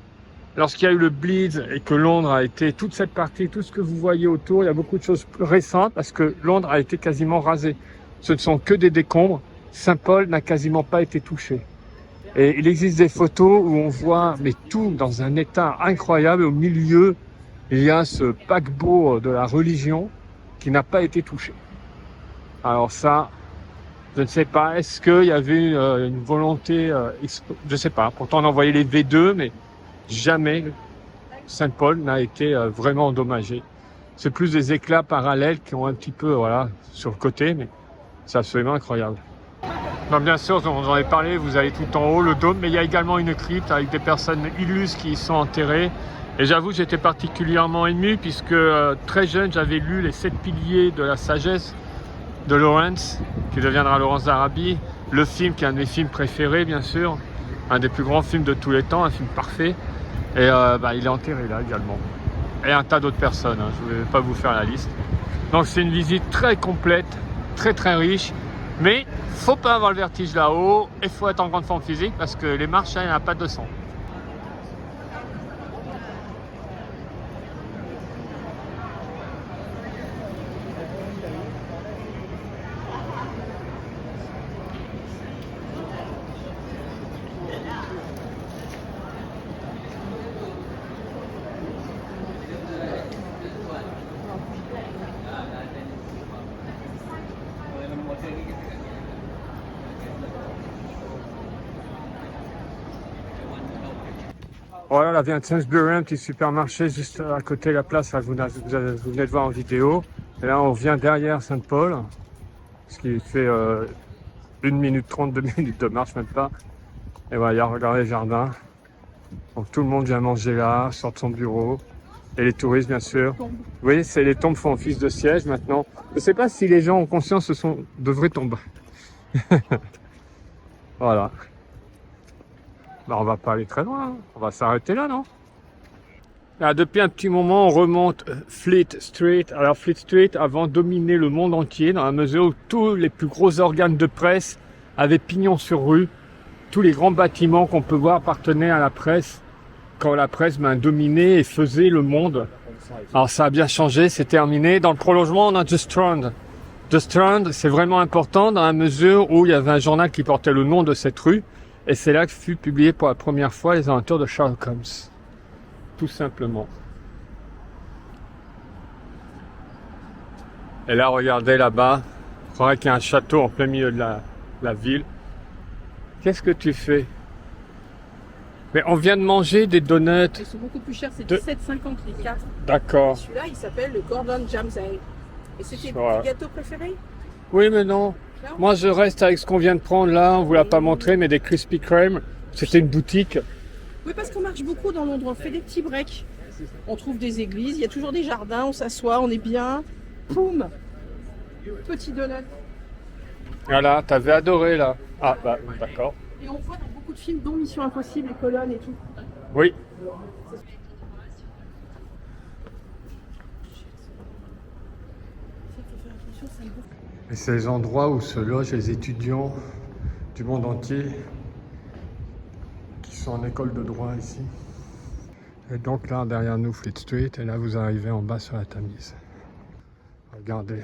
Lorsqu'il y a eu le Blitz et que Londres a été, toute cette partie, tout ce que vous voyez autour, il y a beaucoup de choses récentes parce que Londres a été quasiment rasé. Ce ne sont que des décombres. Saint-Paul n'a quasiment pas été touché. Et il existe des photos où on voit mais tout dans un état incroyable. Au milieu, il y a ce paquebot de la religion qui n'a pas été touché. Alors ça, je ne sais pas. Est-ce qu'il y avait une volonté, je ne sais pas. Pourtant, on envoyait les V2, mais jamais Saint-Paul n'a été vraiment endommagé. C'est plus des éclats parallèles qui ont un petit peu, voilà, sur le côté, mais c'est absolument incroyable. Donc bien sûr, on en a parlé, vous allez tout en haut, le dôme, mais il y a également une crypte avec des personnes illustres qui y sont enterrées. Et j'avoue, j'étais particulièrement ému puisque très jeune, j'avais lu les 7 piliers de la sagesse de Lawrence, qui deviendra Laurence d'Arabie. Le film, qui est un de mes films préférés, bien sûr, un des plus grands films de tous les temps, un film parfait. Et il est enterré là également. Et un tas d'autres personnes, hein. Je ne vais pas vous faire la liste. Donc c'est une visite très complète, très très riche. Mais faut pas avoir le vertige là-haut et faut être en grande forme physique parce que les marches, il n'y en a pas 200. Voilà, la vient de Sainsbury, un petit supermarché juste à côté de la place là, que vous venez de voir en vidéo. Et là, on vient derrière Saint-Paul, ce qui fait 1 minute 30, 2 minutes de marche, même pas. Et voilà, regardez les jardins. Donc tout le monde vient manger là, sort de son bureau. Et les touristes, bien sûr. Vous voyez, les tombes font office de siège maintenant. Je ne sais pas si les gens ont conscience de vraies tombes. Voilà. Bah, on va pas aller très loin, hein. On va s'arrêter là, non? Là, depuis un petit moment, on remonte Fleet Street. Alors Fleet Street avant dominé le monde entier dans la mesure où tous les plus gros organes de presse avaient pignon sur rue. Tous les grands bâtiments qu'on peut voir appartenaient à la presse quand la presse dominait et faisait le monde. Alors ça a bien changé, c'est terminé. Dans le prolongement, on a The Strand. The Strand, c'est vraiment important dans la mesure où il y avait un journal qui portait le nom de cette rue. Et c'est là que fut publié pour la première fois les aventures de Sherlock Holmes. Tout simplement. Et là, regardez là-bas. Je croirais qu'il y a un château en plein milieu de la ville. Qu'est-ce que tu fais? Mais on vient de manger des donuts. Ils sont beaucoup plus chers, c'est De- 17,50 les 4. D'accord. Celui-là, il s'appelle le Gordon Ramsay. Et c'était Ouais. tes gâteaux préférés? Oui, mais non. Moi, je reste avec ce qu'on vient de prendre là. On vous l'a pas montré, mais des Krispy Kreme. C'était une boutique. Oui, parce qu'on marche beaucoup dans Londres, on fait des petits breaks. On trouve des églises, il y a toujours des jardins, on s'assoit, on est bien. Poum! Petit donut. Voilà, t'avais adoré là. Ah, bah, d'accord. Et on voit dans beaucoup de films, dont Mission Impossible, les colonnes et tout. Oui. Et c'est les endroits où se logent les étudiants du monde entier qui sont en école de droit ici. Et donc là, derrière nous, Fleet Street, et là, vous arrivez en bas sur la Tamise. Regardez,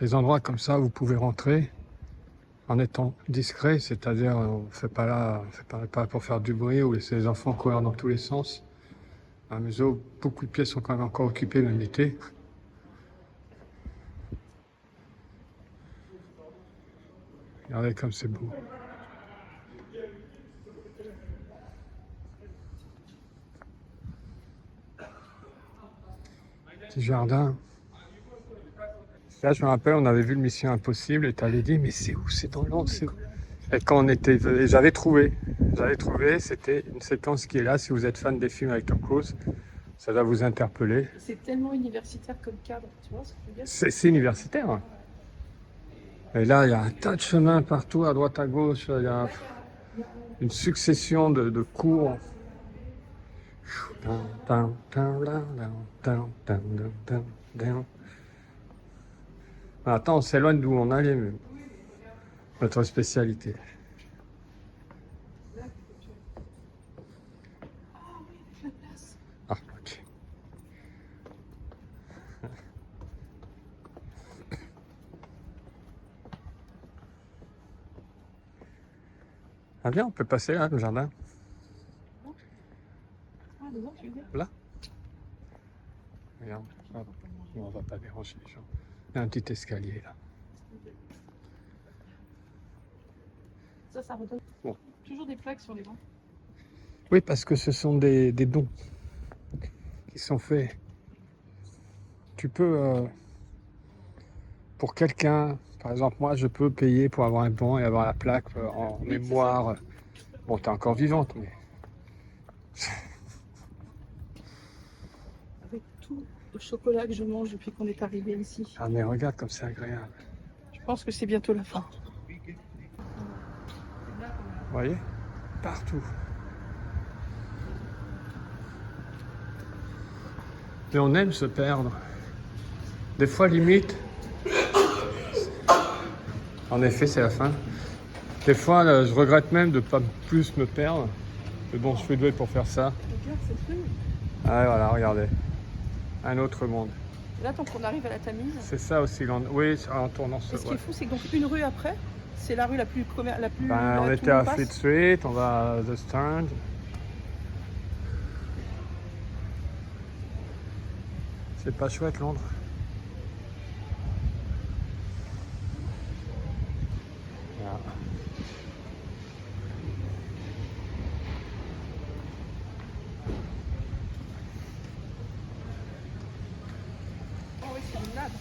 les endroits comme ça, vous pouvez rentrer en étant discret, c'est-à-dire on ne fait pas là pour faire du bruit ou laisser les enfants courir dans tous les sens. À mesure où beaucoup de pièces sont quand même encore occupées, même l'été. Regardez comme c'est beau. Petit jardin. Là, je me rappelle, on avait vu le Mission Impossible et tu avais dit, mais c'est où? C'est dans Londres, c'est où? Et quand on était, j'avais trouvé, c'était une séquence qui est là. Si vous êtes fan des films avec Tom Cruise, ça doit vous interpeller. C'est tellement universitaire comme cadre, tu vois ce que je veux dire? C'est universitaire. Hein. Et là, il y a un tas de chemins partout, à droite, à gauche. Il y a une succession de cours. Attends, on s'éloigne d'où on allait, mais notre spécialité. Ah, ok. Ah bien, on peut passer là, le jardin. Ah, dedans, tu veux dire? Là. Regarde, on va pas déranger les gens. Il y a un petit escalier là. Ça redonne. Bon. Toujours des plaques sur les bancs. Oui, parce que ce sont des dons qui sont faits. Tu peux, pour quelqu'un, par exemple, moi, je peux payer pour avoir un bon et avoir la plaque en mémoire. Bon, t'es encore vivante, mais... Avec tout le chocolat que je mange depuis qu'on est arrivé ici. Ah, mais regarde comme c'est agréable. Je pense que c'est bientôt la fin. Vous voyez? Partout. Et on aime se perdre. Des fois, limite... En effet, c'est la fin. Des fois, je regrette même de ne pas plus me perdre. Mais bon, je suis doué pour faire ça. Regarde cette rue. Ah, voilà, regardez. Un autre monde. Là, tant qu'on arrive à la Tamise. C'est ça aussi. Oui, en tournant ce... Et ce qui est fou, c'est que donc une rue après, c'est la rue la plus commerciale. On était à Fleet Street, on va à The Strand. C'est pas chouette, Londres. Voilà. Oh oui, c'est une lave.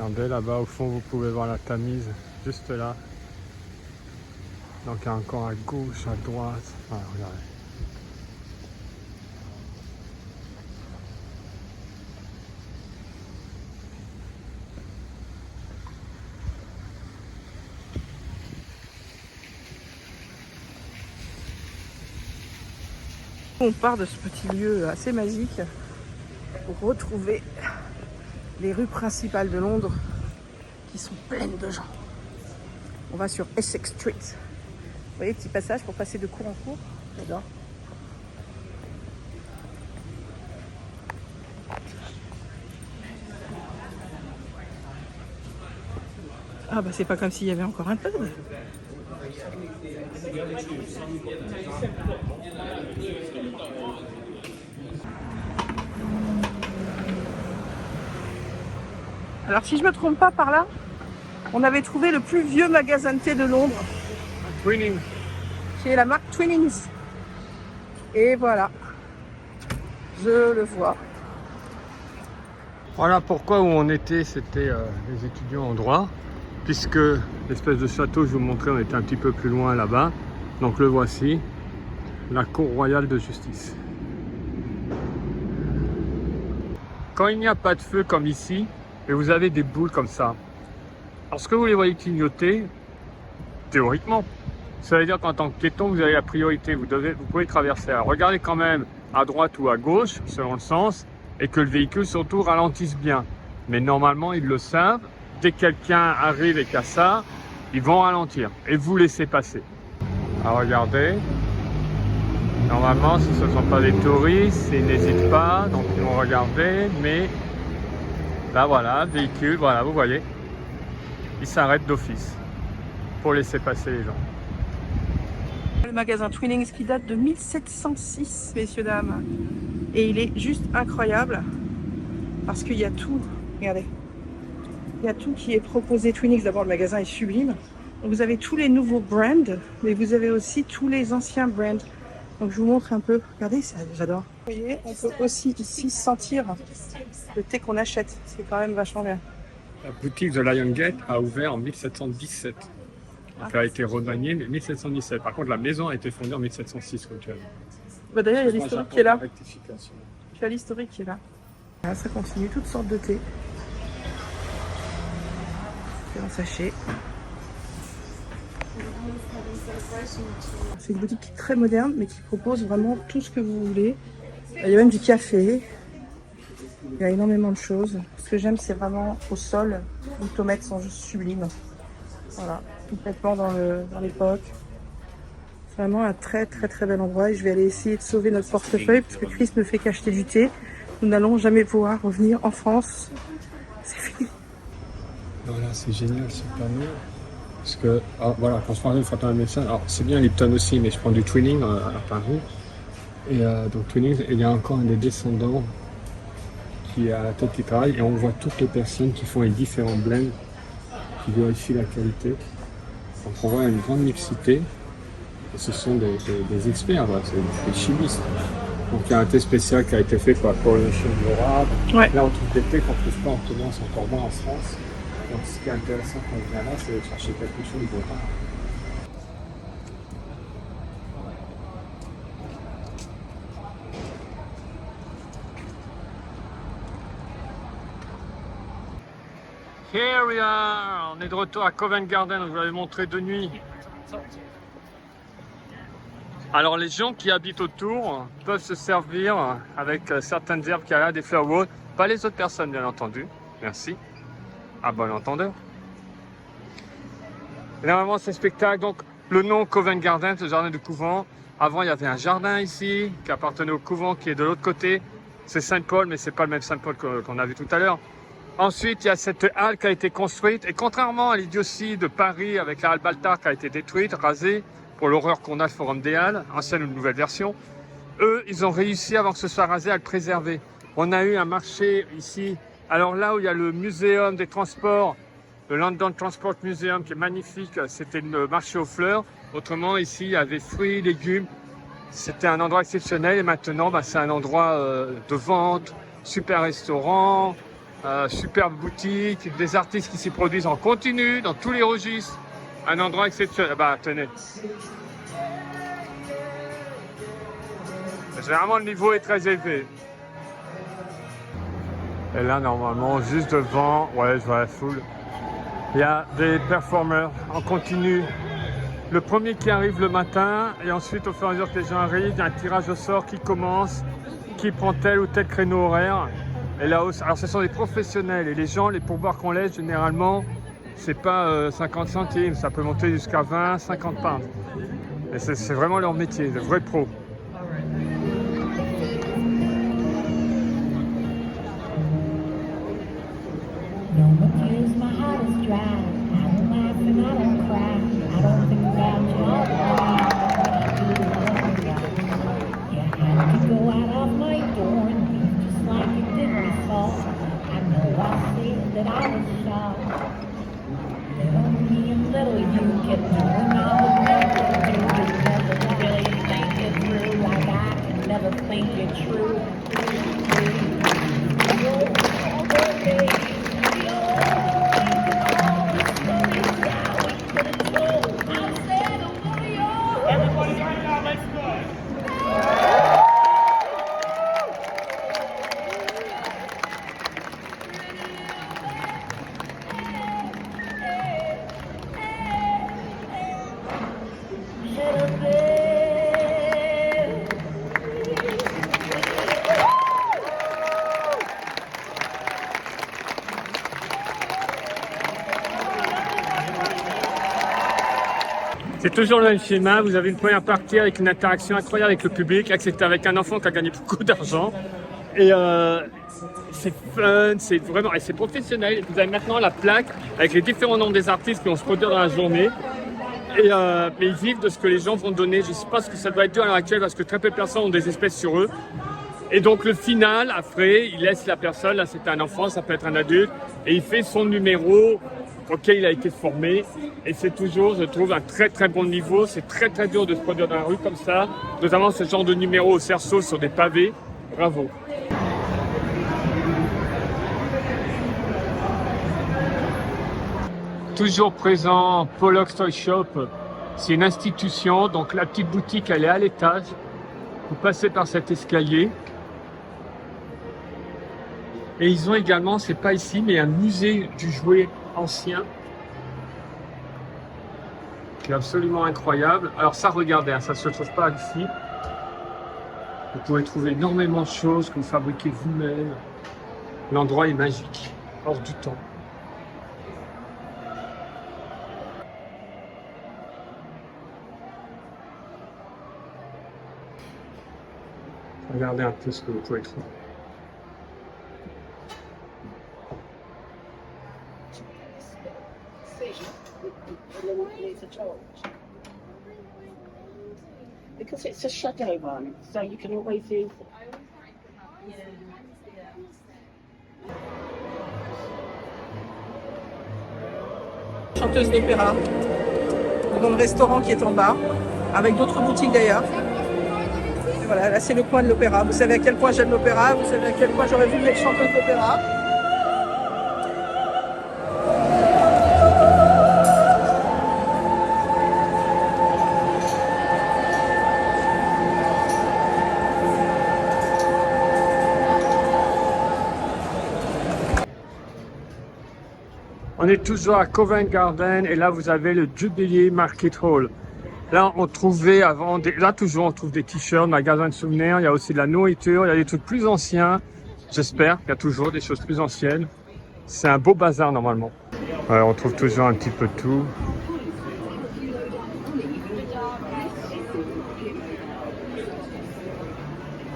Regardez là-bas au fond, vous pouvez voir la Tamise, juste là. Donc il y a encore à gauche, à droite. Voilà, regardez. On part de ce petit lieu assez magique pour retrouver les rues principales de Londres qui sont pleines de gens. On va sur Essex Street. Vous voyez, petit passage pour passer de cours en cours. J'adore. Ah bah c'est pas comme s'il y avait encore un pub. Alors si je me trompe pas par là, on avait trouvé le plus vieux magasin de thé de Londres. Twinning. Chez la marque Twinings. Et voilà. Je le vois. Voilà pourquoi où on était, c'était les étudiants en droit. Puisque l'espèce de château que je vous montrais, on était un petit peu plus loin là-bas. Donc le voici, la Cour royale de justice. Quand il n'y a pas de feu comme ici, et vous avez des boules comme ça, lorsque vous les voyez clignoter, théoriquement, ça veut dire qu'en tant que piéton, vous avez la priorité, vous pouvez traverser. Alors, regardez quand même à droite ou à gauche, selon le sens, et que le véhicule surtout ralentisse bien. Mais normalement, ils le savent. Dès que quelqu'un arrive et qu'il y a ça, ils vont ralentir et vous laisser passer. Alors regardez, normalement si ce ne sont pas des touristes, ils n'hésitent pas, donc ils vont regarder, mais là voilà, véhicule, voilà, vous voyez, ils s'arrêtent d'office pour laisser passer les gens. Le magasin Twinings qui date de 1706, messieurs, dames. Et il est juste incroyable parce qu'il y a tout, regardez. Il y a tout qui est proposé. Twinings, d'abord, le magasin est sublime. Donc, vous avez tous les nouveaux brands, mais vous avez aussi tous les anciens brands. Donc, je vous montre un peu. Regardez, j'adore. Vous voyez, on peut aussi ici sentir le thé qu'on achète. C'est quand même vachement bien. La boutique de Lion Gate a ouvert en 1717. Donc, elle a été remaniée, mais 1717. Par contre, la maison a été fondée en 1706, comme tu as vu. Bah, d'ailleurs, il y a l'historique qui est là. Tu as l'historique qui est là. Là, ça continue, toutes sortes de thé. En sachet. C'est une boutique qui est très moderne mais qui propose vraiment tout ce que vous voulez. Il y a même du café. Il y a énormément de choses. Ce que j'aime, c'est vraiment au sol. Les tomates sont juste sublimes. Voilà, complètement dans l'époque. C'est vraiment un très très très bel endroit et je vais aller essayer de sauver notre portefeuille parce que Chris ne fait qu'acheter du thé. Nous n'allons jamais pouvoir revenir en France. C'est fini. Voilà, c'est génial ce panneau. Parce que, voilà, quand je parlais de Fatima Médecin, alors c'est bien Lipton aussi, mais je prends du Twinning à Paris. Et donc Twinning, il y a encore un des descendants qui est à la tête qui travaille. Et on voit toutes les personnes qui font les différents blends, qui vérifient la qualité. Donc on voit une grande mixité. Et ce sont des experts, voilà, c'est des chimistes. Donc il y a un thé spécial qui a été fait par la Coronation de l'Aura. Ouais. Là, on trouve des thés qu'on ne trouve pas en commerce, encore moins en France. Donc ce qui est intéressant quand on vient là, c'est de chercher quelque chose de rare. Here we are! On est de retour à Covent Garden, je vous l'avais montré de nuit. Alors les gens qui habitent autour peuvent se servir avec certaines herbes qu'il y a là, des fleurs ou autres. Pas les autres personnes bien entendu, merci. À bon entendeur. Normalement c'est spectacle, donc le nom Covent Garden, ce jardin du couvent. Avant il y avait un jardin ici qui appartenait au couvent qui est de l'autre côté. C'est Saint-Paul, mais c'est pas le même Saint-Paul qu'on a vu tout à l'heure. Ensuite il y a cette halle qui a été construite et contrairement à l'idiotie de Paris avec la halle Baltard qui a été détruite, rasée, pour l'horreur qu'on a le Forum des Halles, ancienne ou nouvelle version, eux ils ont réussi avant que ce soit rasé à le préserver. On a eu un marché ici. Alors là où il y a le muséum des transports, le London Transport Museum qui est magnifique, c'était le marché aux fleurs. Autrement ici il y avait fruits, légumes, c'était un endroit exceptionnel et maintenant c'est un endroit de vente, super restaurant, Superbe boutique, des artistes qui s'y produisent en continu, dans tous les registres. Un endroit exceptionnel. Bah, tenez. Généralement, le niveau est très élevé. Et là, normalement, juste devant, ouais, je vois la foule. Il y a des performeurs en continu. Le premier qui arrive le matin, et ensuite, au fur et à mesure que les gens arrivent, il y a un tirage au sort qui commence, qui prend tel ou tel créneau horaire. Et là, alors, ce sont des professionnels. Et les gens, les pourboires qu'on laisse, généralement, c'est pas 50 centimes. Ça peut monter jusqu'à 20, 50 pounds. Et c'est vraiment leur métier, de vrais pros. No one feels my heart is dry. I don't laugh and I don't cry. I don't think about you all the time. Yeah, I could go out of my door and leave just like you did before. I know I said that I was shy. Little me and little you kept doing all the things that you do. Never really think it through. Like I can never think it true. C'est toujours le même schéma, vous avez une première partie avec une interaction incroyable avec le public. Là, c'était avec un enfant qui a gagné beaucoup d'argent. Et c'est fun, c'est vraiment, et c'est professionnel. Vous avez maintenant la plaque avec les différents noms des artistes qui vont se produire dans la journée. Et mais ils vivent de ce que les gens vont donner. Je ne sais pas ce que ça doit être à l'heure actuelle parce que très peu de personnes ont des espèces sur eux. Et donc le final, après, il laisse la personne, là c'était un enfant, ça peut être un adulte, et il fait son numéro auquel il a été formé. Et c'est toujours, je trouve, un très très bon niveau. C'est très très dur de se produire dans la rue comme ça, notamment ce genre de numéro au cerceau sur des pavés. Bravo. Toujours présent, Pollock's Toy Shop. C'est une institution, donc la petite boutique elle est à l'étage. Vous passez par cet escalier. Et ils ont également, c'est pas ici, mais un musée du jouet ancien qui est absolument incroyable. Alors ça, regardez, ça ne se trouve pas ici. Vous pouvez trouver énormément de choses que vous fabriquez vous-même. L'endroit est magique, hors du temps. Regardez un peu ce que vous pouvez trouver. Because it's a shadow one, so you can always use it. Chanteuse d'opéra, dans le restaurant qui est en bas, avec d'autres boutiques d'ailleurs. Et voilà, là c'est le coin de l'opéra. Vous savez à quel point j'aime l'opéra, vous savez à quel point j'aurais voulu être chanteuse d'opéra. On est toujours à Covent Garden et là vous avez le Jubilee Market Hall. Là on trouvait avant, là toujours on trouve des t-shirts, magasins de souvenirs, il y a aussi de la nourriture, il y a des trucs plus anciens. J'espère qu'il y a toujours des choses plus anciennes. C'est un beau bazar normalement. Ouais, on trouve toujours un petit peu de tout.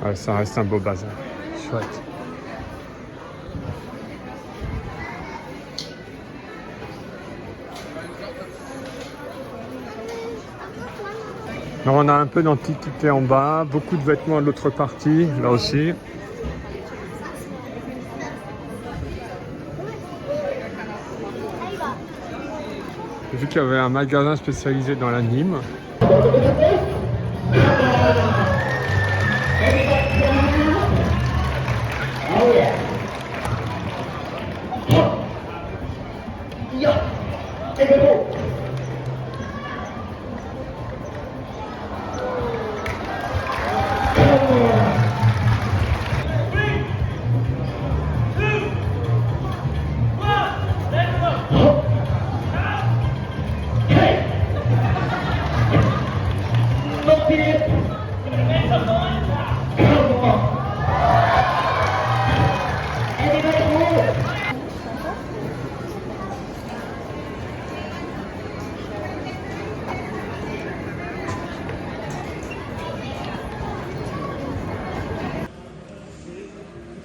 Ouais, ça reste un beau bazar. Chouette. Alors on a un peu d'antiquité en bas, beaucoup de vêtements de l'autre partie, là aussi. J'ai vu qu'il y avait un magasin spécialisé dans l'anime.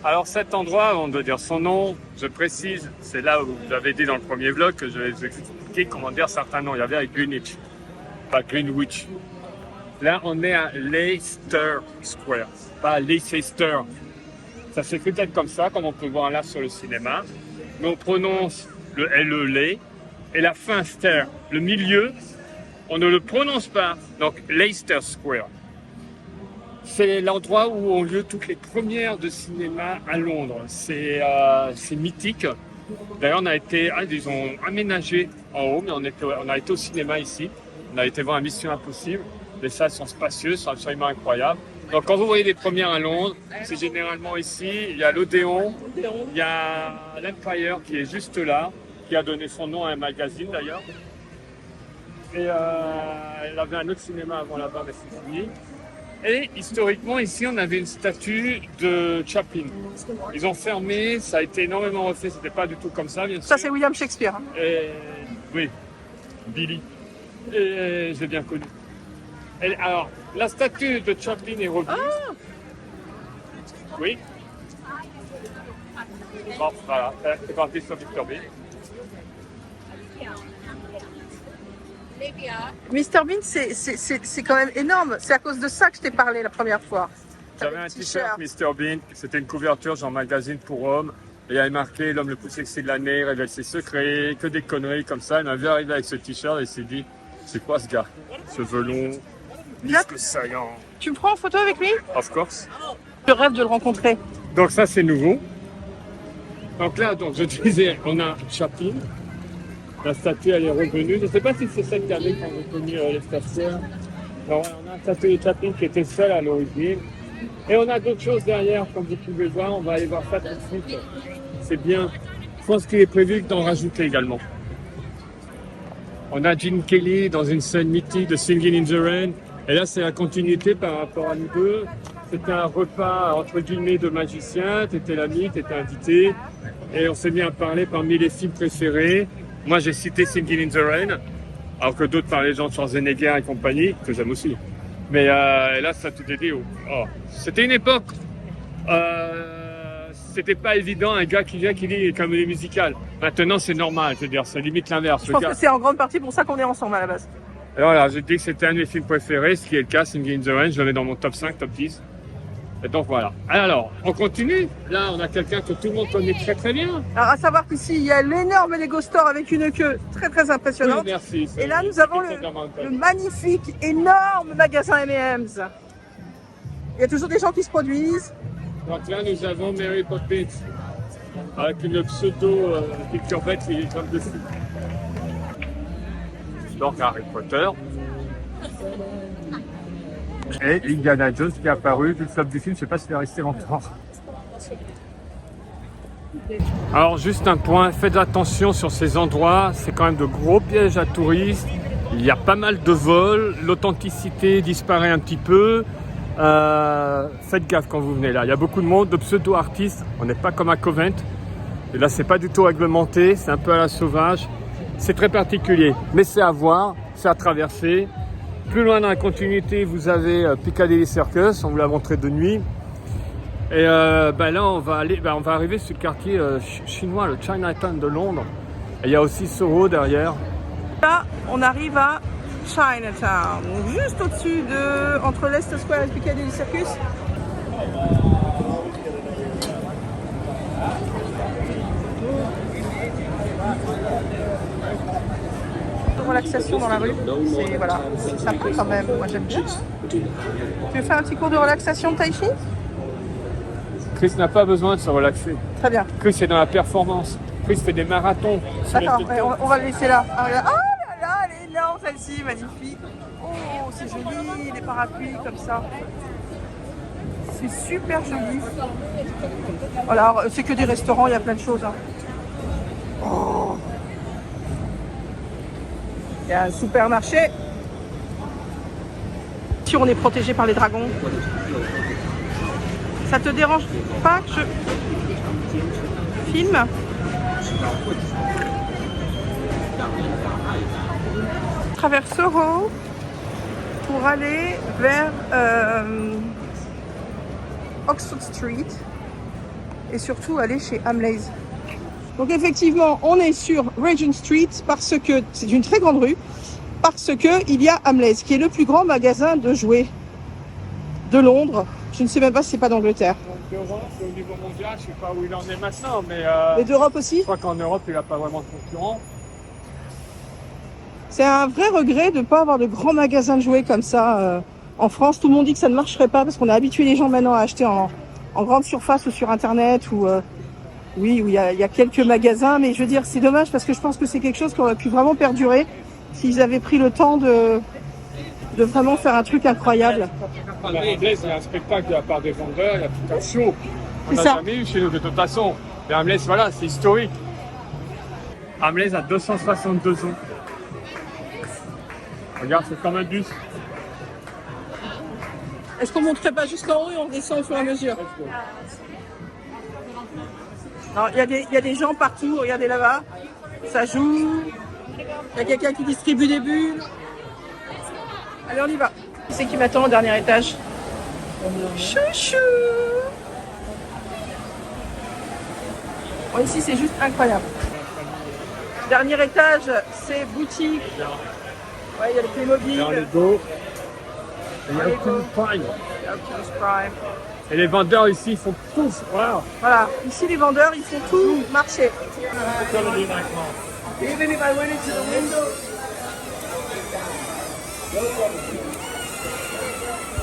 Alors cet endroit, avant de dire son nom, je précise, c'est là où vous avez dit dans le premier vlog que je vais vous expliquer comment dire certains noms. Il y avait avec Greenwich, pas Greenwich. Là, on est à Leicester Square, pas Leicester. Ça s'écrit peut-être comme ça, comme on peut voir là sur le cinéma. Mais on prononce le LE, et la fin Ster, le milieu, on ne le prononce pas. Donc Leicester Square. C'est l'endroit où ont lieu toutes les premières de cinéma à Londres. C'est mythique. D'ailleurs, on a été, ils ont aménagé en haut, mais on a été au cinéma ici. On a été voir Mission Impossible. Les salles sont spacieuses, sont absolument incroyables. Donc, quand vous voyez les premières à Londres, c'est généralement ici. Il y a l'Odéon, il y a l'Empire qui est juste là, qui a donné son nom à un magazine d'ailleurs. Et elle avait un autre cinéma avant là-bas, mais c'est fini. Et historiquement, ici, on avait une statue de Chaplin. Ils ont fermé, ça a été énormément refait, c'était pas du tout comme ça, bien sûr. Ça, c'est William Shakespeare. Et, oui, Billy. Et j'ai bien connu. Et, alors, la statue de Chaplin est revenue. Ah oui. Bon, voilà, c'est parti sur Victor Bean. Mr Bean, c'est quand même énorme. C'est à cause de ça que je t'ai parlé la première fois. J'avais un t-shirt Mr Bean, c'était une couverture genre magazine pour hommes. Et il y avait marqué l'homme le plus sexy de l'année, révèle ses secrets, que des conneries comme ça. Il m'avait arrivé avec ce t-shirt et il s'est dit, c'est quoi ce gars? Ce long, disque saillant. Tu me prends en photo avec lui? Of course. Je rêve de le rencontrer. Donc ça c'est nouveau. Donc là, donc, je disais, on a Chaplin. La statue, elle est revenue. Je ne sais pas si c'est celle qu'il y avait quand j'ai connu les statuaires. On a une statue de Chaplin qui était seule à l'origine. Et on a d'autres choses derrière, comme vous pouvez voir. On va aller voir ça tout de suite. C'est bien. Je pense qu'il est prévu d'en rajouter également. On a Gene Kelly dans une scène mythique de Singing in the Rain. Et là, c'est la continuité par rapport à nous deux. C'était un repas entre guillemets de magiciens. Tu étais l'ami, tu étais invité. Et on s'est mis à parler parmi les films préférés. Moi, j'ai cité Singing in the Rain, alors que d'autres parlaient de Jean Schwarzenegger et compagnie, que j'aime aussi. Mais là, ça tout dédié au... Oh. C'était une époque, c'était pas évident, un gars qui vient qui lit les comédies musicales. Maintenant, c'est normal, je veux dire, c'est limite l'inverse. Je pense que c'est en grande partie pour ça qu'on est ensemble à la base. Et voilà, j'ai dit que c'était un de mes films préférés, ce qui est le cas, Singing in the Rain, je l'avais dans mon top 5, top 10. Et donc voilà. Alors, on continue. Là, on a quelqu'un que tout le monde connaît très très bien. Alors, à savoir qu'ici, il y a l'énorme Lego Store avec une queue très très impressionnante. Oui, merci. Et là, nous avons le magnifique, énorme magasin M&M's. Il y a toujours des gens qui se produisent. Donc là, nous avons Mary Poppins avec une pseudo picture bête qui est comme dessus. Donc Harry Potter. Et Indiana Jones qui est apparu du flop du film, je ne sais pas s'il est resté longtemps. Alors juste un point, faites attention sur ces endroits, c'est quand même de gros pièges à touristes. Il y a pas mal de vols, l'authenticité disparaît un petit peu. Faites gaffe quand vous venez là, il y a beaucoup de monde, de pseudo-artistes, on n'est pas comme à Covent. Et là c'est pas du tout réglementé, c'est un peu à la sauvage. C'est très particulier, mais c'est à voir, c'est à traverser. Plus loin dans la continuité, vous avez Piccadilly Circus, on vous l'a montré de nuit. Et là, on va arriver sur le quartier chinois, le Chinatown de Londres. Et il y a aussi Soho derrière. Là, on arrive à Chinatown, donc juste au-dessus entre Leicester Square et Piccadilly Circus. Relaxation dans la rue, c'est sympa quand même, moi j'aime bien. Tu veux faire un petit cours de relaxation de Tai Chi? Chris n'a pas besoin de se relaxer. Très bien. Chris est dans la performance. Chris fait des marathons. sur les D'accord, TikTok. ouais, on va le laisser là. Ah là là, elle est énorme celle-ci, magnifique. Oh, c'est joli, les parapluies comme ça. C'est super joli. Voilà, c'est que des restaurants, il y a plein de choses. Hein. Oh. Il y a un supermarché. Si on est protégé par les dragons, ça te dérange pas que je filme? Je traverse Soho pour aller vers Oxford Street et surtout aller chez Hamleys. Donc effectivement, on est sur Regent Street parce que c'est une très grande rue, parce que il y a Hamleys qui est le plus grand magasin de jouets de Londres. Je ne sais même pas si c'est pas d'Angleterre. D'Europe, au niveau mondial, je sais pas où il en est maintenant, mais Et d'Europe aussi. je crois qu'en Europe, il n'a pas vraiment de concurrent. C'est un vrai regret de ne pas avoir de grands magasins de jouets comme ça en France. Tout le monde dit que ça ne marcherait pas parce qu'on a habitué les gens maintenant à acheter en grande surface ou sur Internet ou oui, où il y a quelques magasins. Mais je veux dire, c'est dommage parce que je pense que c'est quelque chose qui aurait pu vraiment perdurer s'ils avaient pris le temps de vraiment faire un truc incroyable. À Hamleys, il y a un spectacle de la part des vendeurs, il y a tout un show. On C'est n'a ça. jamais eu chez nous de toute façon. Mais Hamleys, voilà, c'est historique. Hamleys a 262 ans. Regarde, c'est comme un bus. Est-ce qu'on monterait pas jusqu'en haut et on descend au fur et à mesure? Non, il y a des gens partout, regardez là-bas. Ça joue. Il y a quelqu'un qui distribue des bulles. Allez, on y va. Qui c'est qui m'attend au dernier étage? Chouchou! Bon, ici, c'est juste incroyable. Dernier étage, c'est boutique. Ouais, il y a les Playmobil. Dans les dos. Il y a Lego. Optimus Prime. Il y a Optimus Prime. Et les vendeurs ici, ils font tous. Wow. Voilà, ici les vendeurs, ils font tout marcher.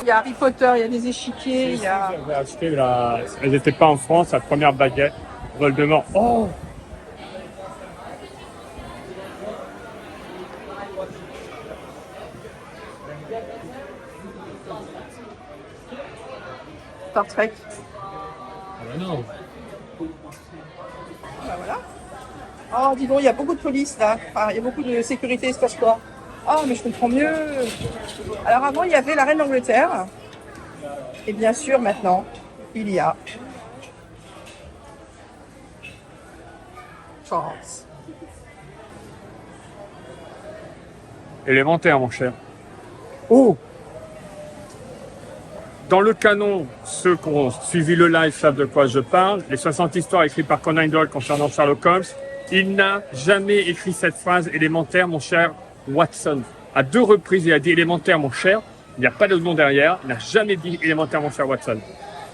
Il y a Harry Potter, il y a des échiquiers, il y a... J'avais acheté elles n'étaient pas en France, la première baguette. Voldemort. Oh! Star Trek. Ah bah non. Bah voilà. Oh, dis donc, il y a beaucoup de police là. Enfin, il y a beaucoup de sécurité, il se passe quoi? Oh, mais je comprends mieux. Alors avant, il y avait la reine d'Angleterre. Et bien sûr, maintenant, il y a Charles. Élémentaire, mon cher. Oh! Dans le canon, ceux qui ont suivi le live savent de quoi je parle. Les 60 histoires écrites par Conan Doyle concernant Sherlock Holmes. Il n'a jamais écrit cette phrase élémentaire, mon cher Watson. À 2 reprises, il a dit élémentaire, mon cher. Il n'y a pas de nom derrière. Il n'a jamais dit élémentaire, mon cher Watson.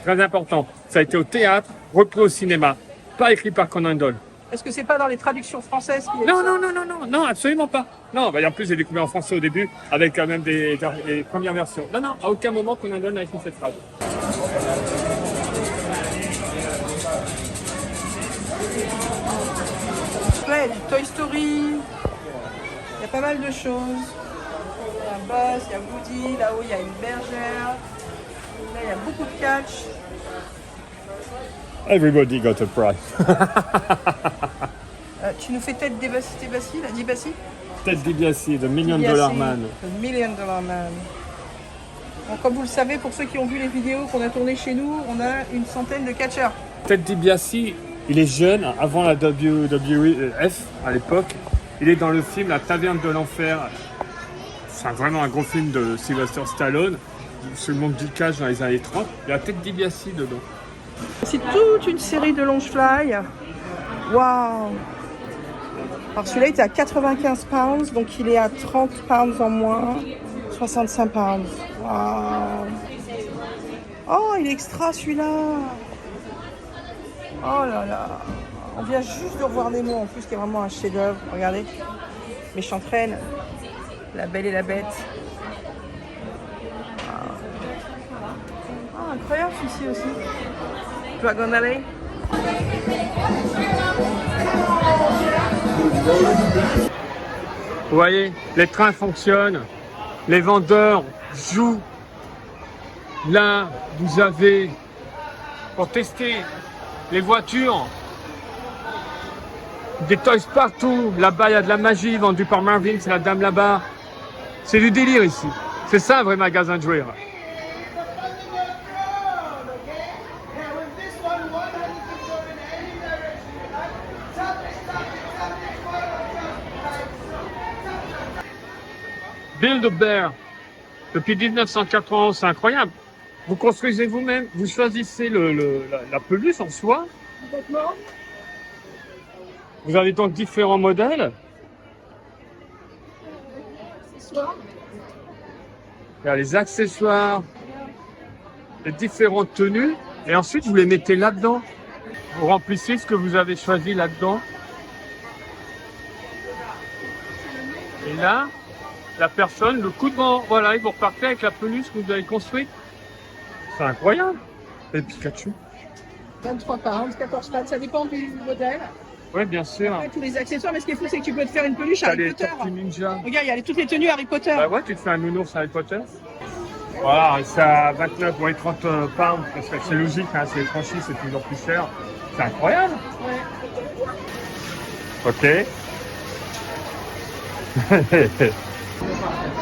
Très important. Ça a été au théâtre, repris au cinéma. Pas écrit par Conan Doyle. Est-ce que c'est pas dans les traductions françaises qu'il y a Non, ça? non, non, non, non, non, absolument pas. Non, bah, en plus, j'ai découvert en français au début, avec quand même des premières versions. Non, non, à aucun moment Conan Doyle n'a écrit cette phrase. Ouais, du Toy Story. Il y a pas mal de choses. Il y a un Buzz, il y a Woody, là-haut il y a une bergère. Là il y a beaucoup de catch. Everybody got a prize. Tu nous fais tête Débassi, là, Dibassi? Ted DiBiase, The Million DiBiase, Dollar Man. The Million Dollar Man. Bon, comme vous le savez, pour ceux qui ont vu les vidéos qu'on a tournées chez nous, on a une centaine de catcheurs. Ted DiBiase, il est jeune, avant la WWF à l'époque. Il est dans le film La Taverne de l'Enfer. C'est vraiment un gros film de Sylvester Stallone. Sur le monde du catch dans les années 30. Il y a Ted DiBiase dedans. C'est toute une série de Longefly. Waouh! Alors celui-là était à 95 pounds, donc il est à 30 pounds en moins. 65 pounds. Waouh! Oh, il est extra celui-là! Oh là là! On vient juste de revoir Nemo en plus, qui est vraiment un chef-d'œuvre. Regardez. Méchante reine. La Belle et la Bête. Ah, incroyable celui-ci aussi. Dragon Alley. Vous voyez, les trains fonctionnent, les vendeurs jouent. Là, vous avez, pour tester les voitures, des toys partout. Là-bas, il y a de la magie vendue par Marvin, c'est la dame là-bas. C'est du délire ici. C'est ça un vrai magasin de jouets. Build-A-Bear, depuis 1991, c'est incroyable. Vous construisez vous-même, vous choisissez la peluche en soi. Vous avez donc différents modèles. Il y a les accessoires, les différentes tenues, et ensuite vous les mettez là-dedans. Vous remplissez ce que vous avez choisi là-dedans. Et là, la personne, le coup de vent, voilà, et vous repartez avec la peluche que vous avez construite. C'est incroyable. Et Pikachu. 23 pounds, 14 pounds, ça dépend du modèle. Oui, bien sûr. Après, tous les accessoires, mais ce qui est fou, c'est que tu peux te faire une peluche T'as Harry les Potter. Tortues Ninja. Regarde, il y a toutes les tenues Harry Potter. Bah ouais, tu te fais un nounours Harry Potter. Voilà, c'est à 29 ou 30 pounds, parce que c'est logique, hein, c'est les franchises, c'est toujours plus cher. C'est incroyable. Ouais. Ok.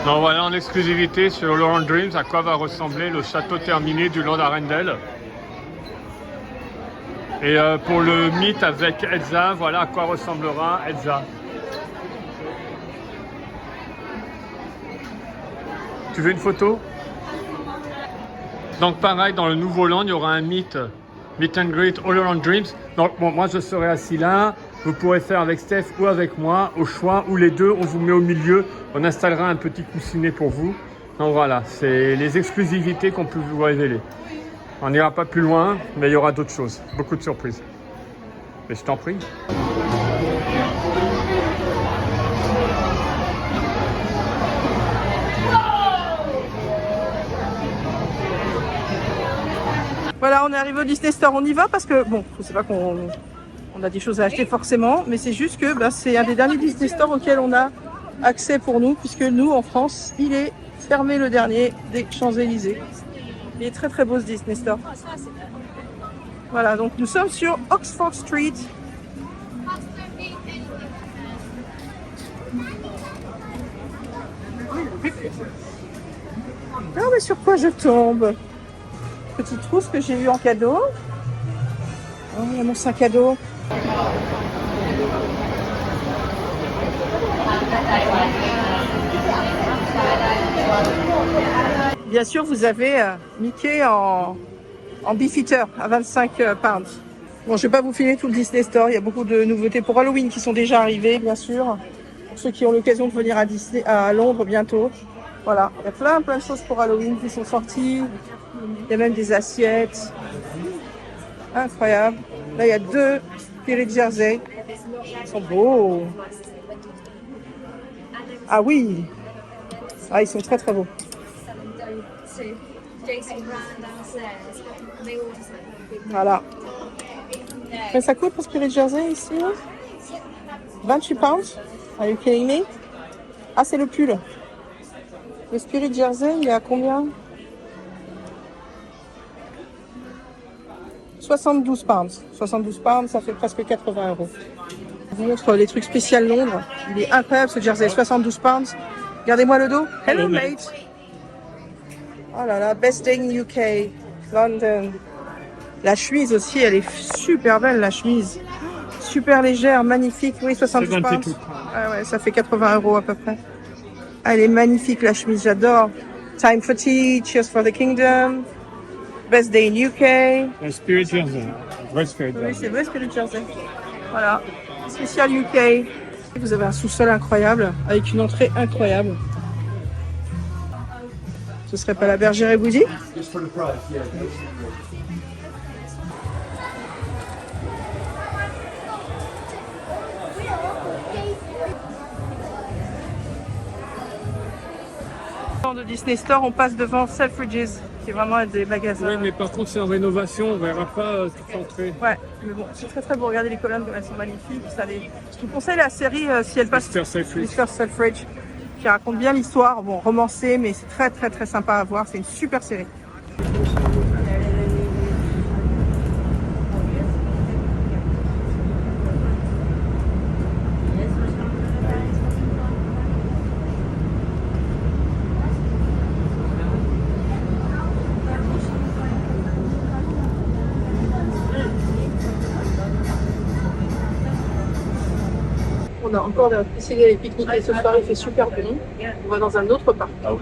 Donc voilà en exclusivité sur Laurent Dreams à quoi va ressembler le château terminé du Land Arendelle. Et pour le mythe avec Elsa, voilà à quoi ressemblera Elsa. Tu veux une photo? Donc pareil, dans le nouveau land, il y aura un meet and greet All Around Dreams. Donc bon, moi je serai assis là. Vous pourrez faire avec Steph ou avec moi, au choix, ou les deux. On vous met au milieu. On installera un petit coussinet pour vous. Donc voilà, c'est les exclusivités qu'on peut vous révéler. On n'ira pas plus loin, mais il y aura d'autres choses. Beaucoup de surprises. Mais je t'en prie. Voilà, on est arrivé au Disney Store, on y va parce que, bon, c'est pas qu'on a des choses à acheter forcément, mais c'est juste que c'est un des derniers Disney Store auxquels on a accès pour nous, puisque nous, en France, il est fermé le dernier des Champs-Élysées. Il est très très beau ce Disney Store. Voilà, donc nous sommes sur Oxford Street. Non mais sur quoi je tombe? Petite trousse que j'ai eue en cadeau. Oh, il y a mon sac à dos. Bien sûr, vous avez Mickey en Beefeater à 25 pounds. Bon, je vais pas vous filer tout le Disney Store. Il y a beaucoup de nouveautés pour Halloween qui sont déjà arrivées, bien sûr. Pour ceux qui ont l'occasion de venir à Londres bientôt. Voilà, il y a plein de choses pour Halloween qui sont sorties. Il y a même des assiettes. Incroyable. Là, il y a 2 Spirit Jersey. Ils sont beaux. Ah oui. Ah, ils sont très très beaux. Voilà. Mais ça coûte pour Spirit Jersey ici? 28 pounds? Are you kidding me? Ah, c'est le pull. Le Spirit Jersey, il est à combien? 72 pounds. 72 pounds, ça fait presque 80 €. Je vous montre les trucs spéciaux Londres. Il est incroyable ce jersey, 72 pounds. Regardez-moi le dos. Hello mate. Oh là là, best day in UK, London. La chemise aussi, elle est super belle la chemise. Super légère, magnifique. Oui, 72 pounds. Ah ouais, ça fait 80 € à peu près. Ah, elle est magnifique la chemise, j'adore. Time for tea, cheers for the kingdom. Best day in UK. Spirit Jersey. Vrai Spirit Jersey. Oui, c'est vrai Spirit Jersey. Voilà. Spécial UK. Vous avez un sous-sol incroyable avec une entrée incroyable. Ce serait pas la bergère Woody? De Disney Store, on passe devant Selfridges. qui est vraiment des magasins. Oui, mais par contre, c'est en rénovation, on verra pas toute l'entrée. Ouais, mais bon, c'est très très beau. Regardez les colonnes, elles sont magnifiques. Je vous conseille la série si elle passe. Mr. Selfridge. Mr. Selfridge, qui raconte bien l'histoire. Bon, romancée, mais c'est très très très sympa à voir. C'est une super série. On a encore essayé les pique-niques et ce soir il fait super bon. On va dans un autre parc. Ah oui.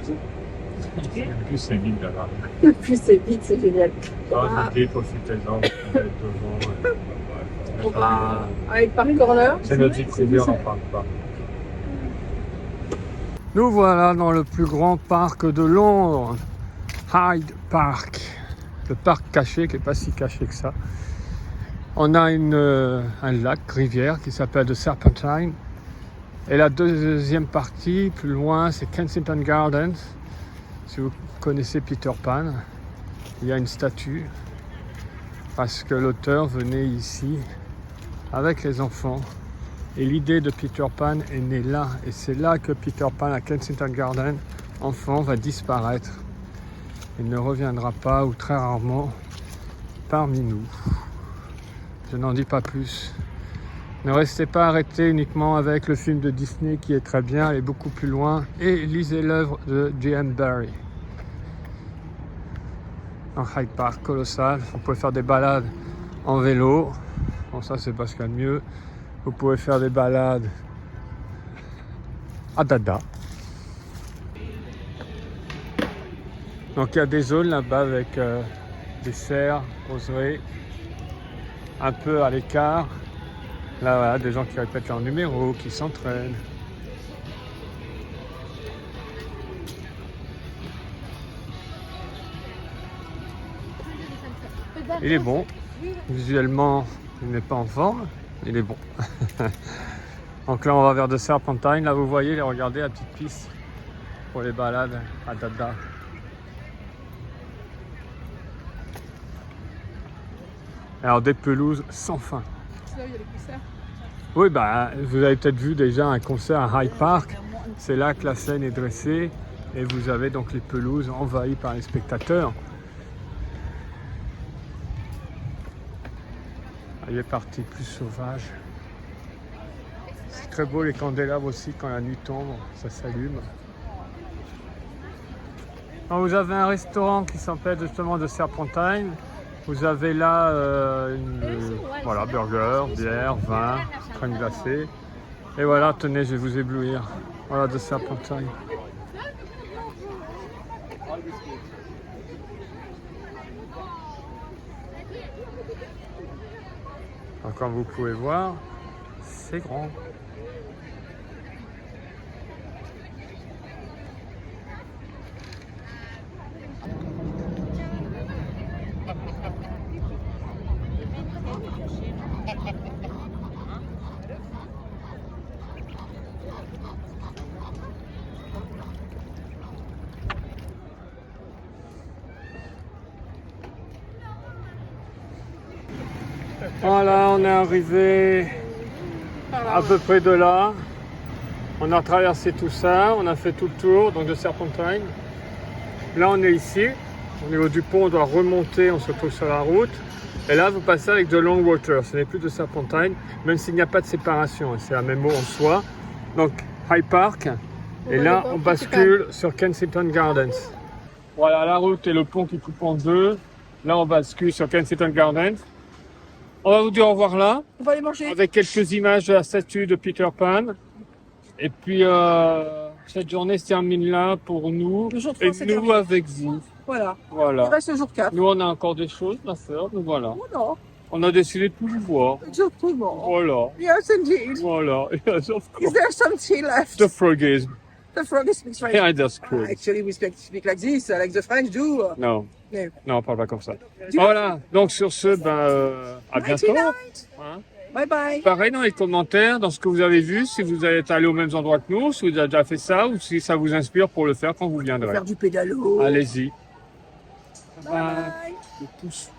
En plus, c'est vide là-bas. Plus c'est vite, c'est génial. Ah, j'ai profitez-en, vous êtes devant. On va à Park Corner. C'est notre vie, c'est bien, on n'en parle pas. Nous voilà dans le plus grand parc de Londres, Hyde Park. Le parc caché, qui n'est pas si caché que ça. On a un lac, rivière, qui s'appelle The Serpentine. Et la deuxième partie, plus loin, c'est Kensington Gardens. Si vous connaissez Peter Pan, il y a une statue. Parce que l'auteur venait ici avec les enfants. Et l'idée de Peter Pan est née là. Et c'est là que Peter Pan, à Kensington Gardens, enfant, va disparaître. Il ne reviendra pas, ou très rarement, parmi nous. Je n'en dis pas plus. Ne restez pas arrêtés uniquement avec le film de Disney qui est très bien, allez beaucoup plus loin et lisez l'œuvre de J.M. Barrie. Un Hyde Park colossal, vous pouvez faire des balades en vélo. Bon, ça c'est pas ce qu'il y a de mieux. Vous pouvez faire des balades à dada. Donc il y a des zones là-bas avec des cerfs, roseraies, un peu à l'écart. Là, voilà, des gens qui répètent leur numéro, qui s'entraînent. Il est bon. Visuellement, il n'est pas en forme. Il est bon. Donc là, on va vers The Serpentine. Là, vous voyez, regardez la petite piste pour les balades à dada. Alors, des pelouses sans fin. C'est là où il y a les concerts. Oui, bah, vous avez peut-être vu déjà un concert à Hyde Park. C'est là que la scène est dressée et vous avez donc les pelouses envahies par les spectateurs. Il est parti plus sauvage. C'est très beau les candélabres aussi quand la nuit tombe, ça s'allume. Vous avez un restaurant qui s'appelle justement The Serpentine. Vous avez là voilà, burger, bière, vin, crème glacée. Et voilà, tenez, je vais vous éblouir. Voilà The Serpentine. Alors, comme vous pouvez voir, c'est grand. Voilà, on est arrivé à peu près de là. On a traversé tout ça, on a fait tout le tour, donc de Serpentine. Là, on est ici. Au niveau du pont, on doit remonter, on se retrouve sur la route. Et là, vous passez avec de Longwater. Ce n'est plus de Serpentine, même s'il n'y a pas de séparation. C'est la même mot en soi. Donc, Hyde Park. Et là, on bascule sur Kensington Gardens. Voilà, la route et le pont qui coupe en deux. Là, on bascule sur Kensington Gardens. On va vous dire au revoir là, On va aller manger. avec quelques images de la statue de Peter Pan. Et puis, cette journée se termine là pour nous. Le jour 3, Et c'est nous terminé. avec vous. Voilà. Il Voilà. reste le jour 4. Nous, on a encore des choses à faire, mais voilà. Voilà. On a décidé de tout vous voir. Exactement. Voilà. Yes, indeed. Voilà. Yes, of Is course. there some tea left? The froggies. The frog speaks French. Yeah, that's cool. Actually, we speak like this, like the French do. Non. No. Non, on parle pas comme ça. Voilà. Donc, sur ce, à bientôt. Nighty night. Hein. Bye bye. Pareil dans les commentaires, dans ce que vous avez vu, si vous êtes allé aux mêmes endroits que nous, si vous avez déjà fait ça, ou si ça vous inspire pour le faire quand vous viendrez. Faire du pédalo. Allez-y. Bye bye. de tous.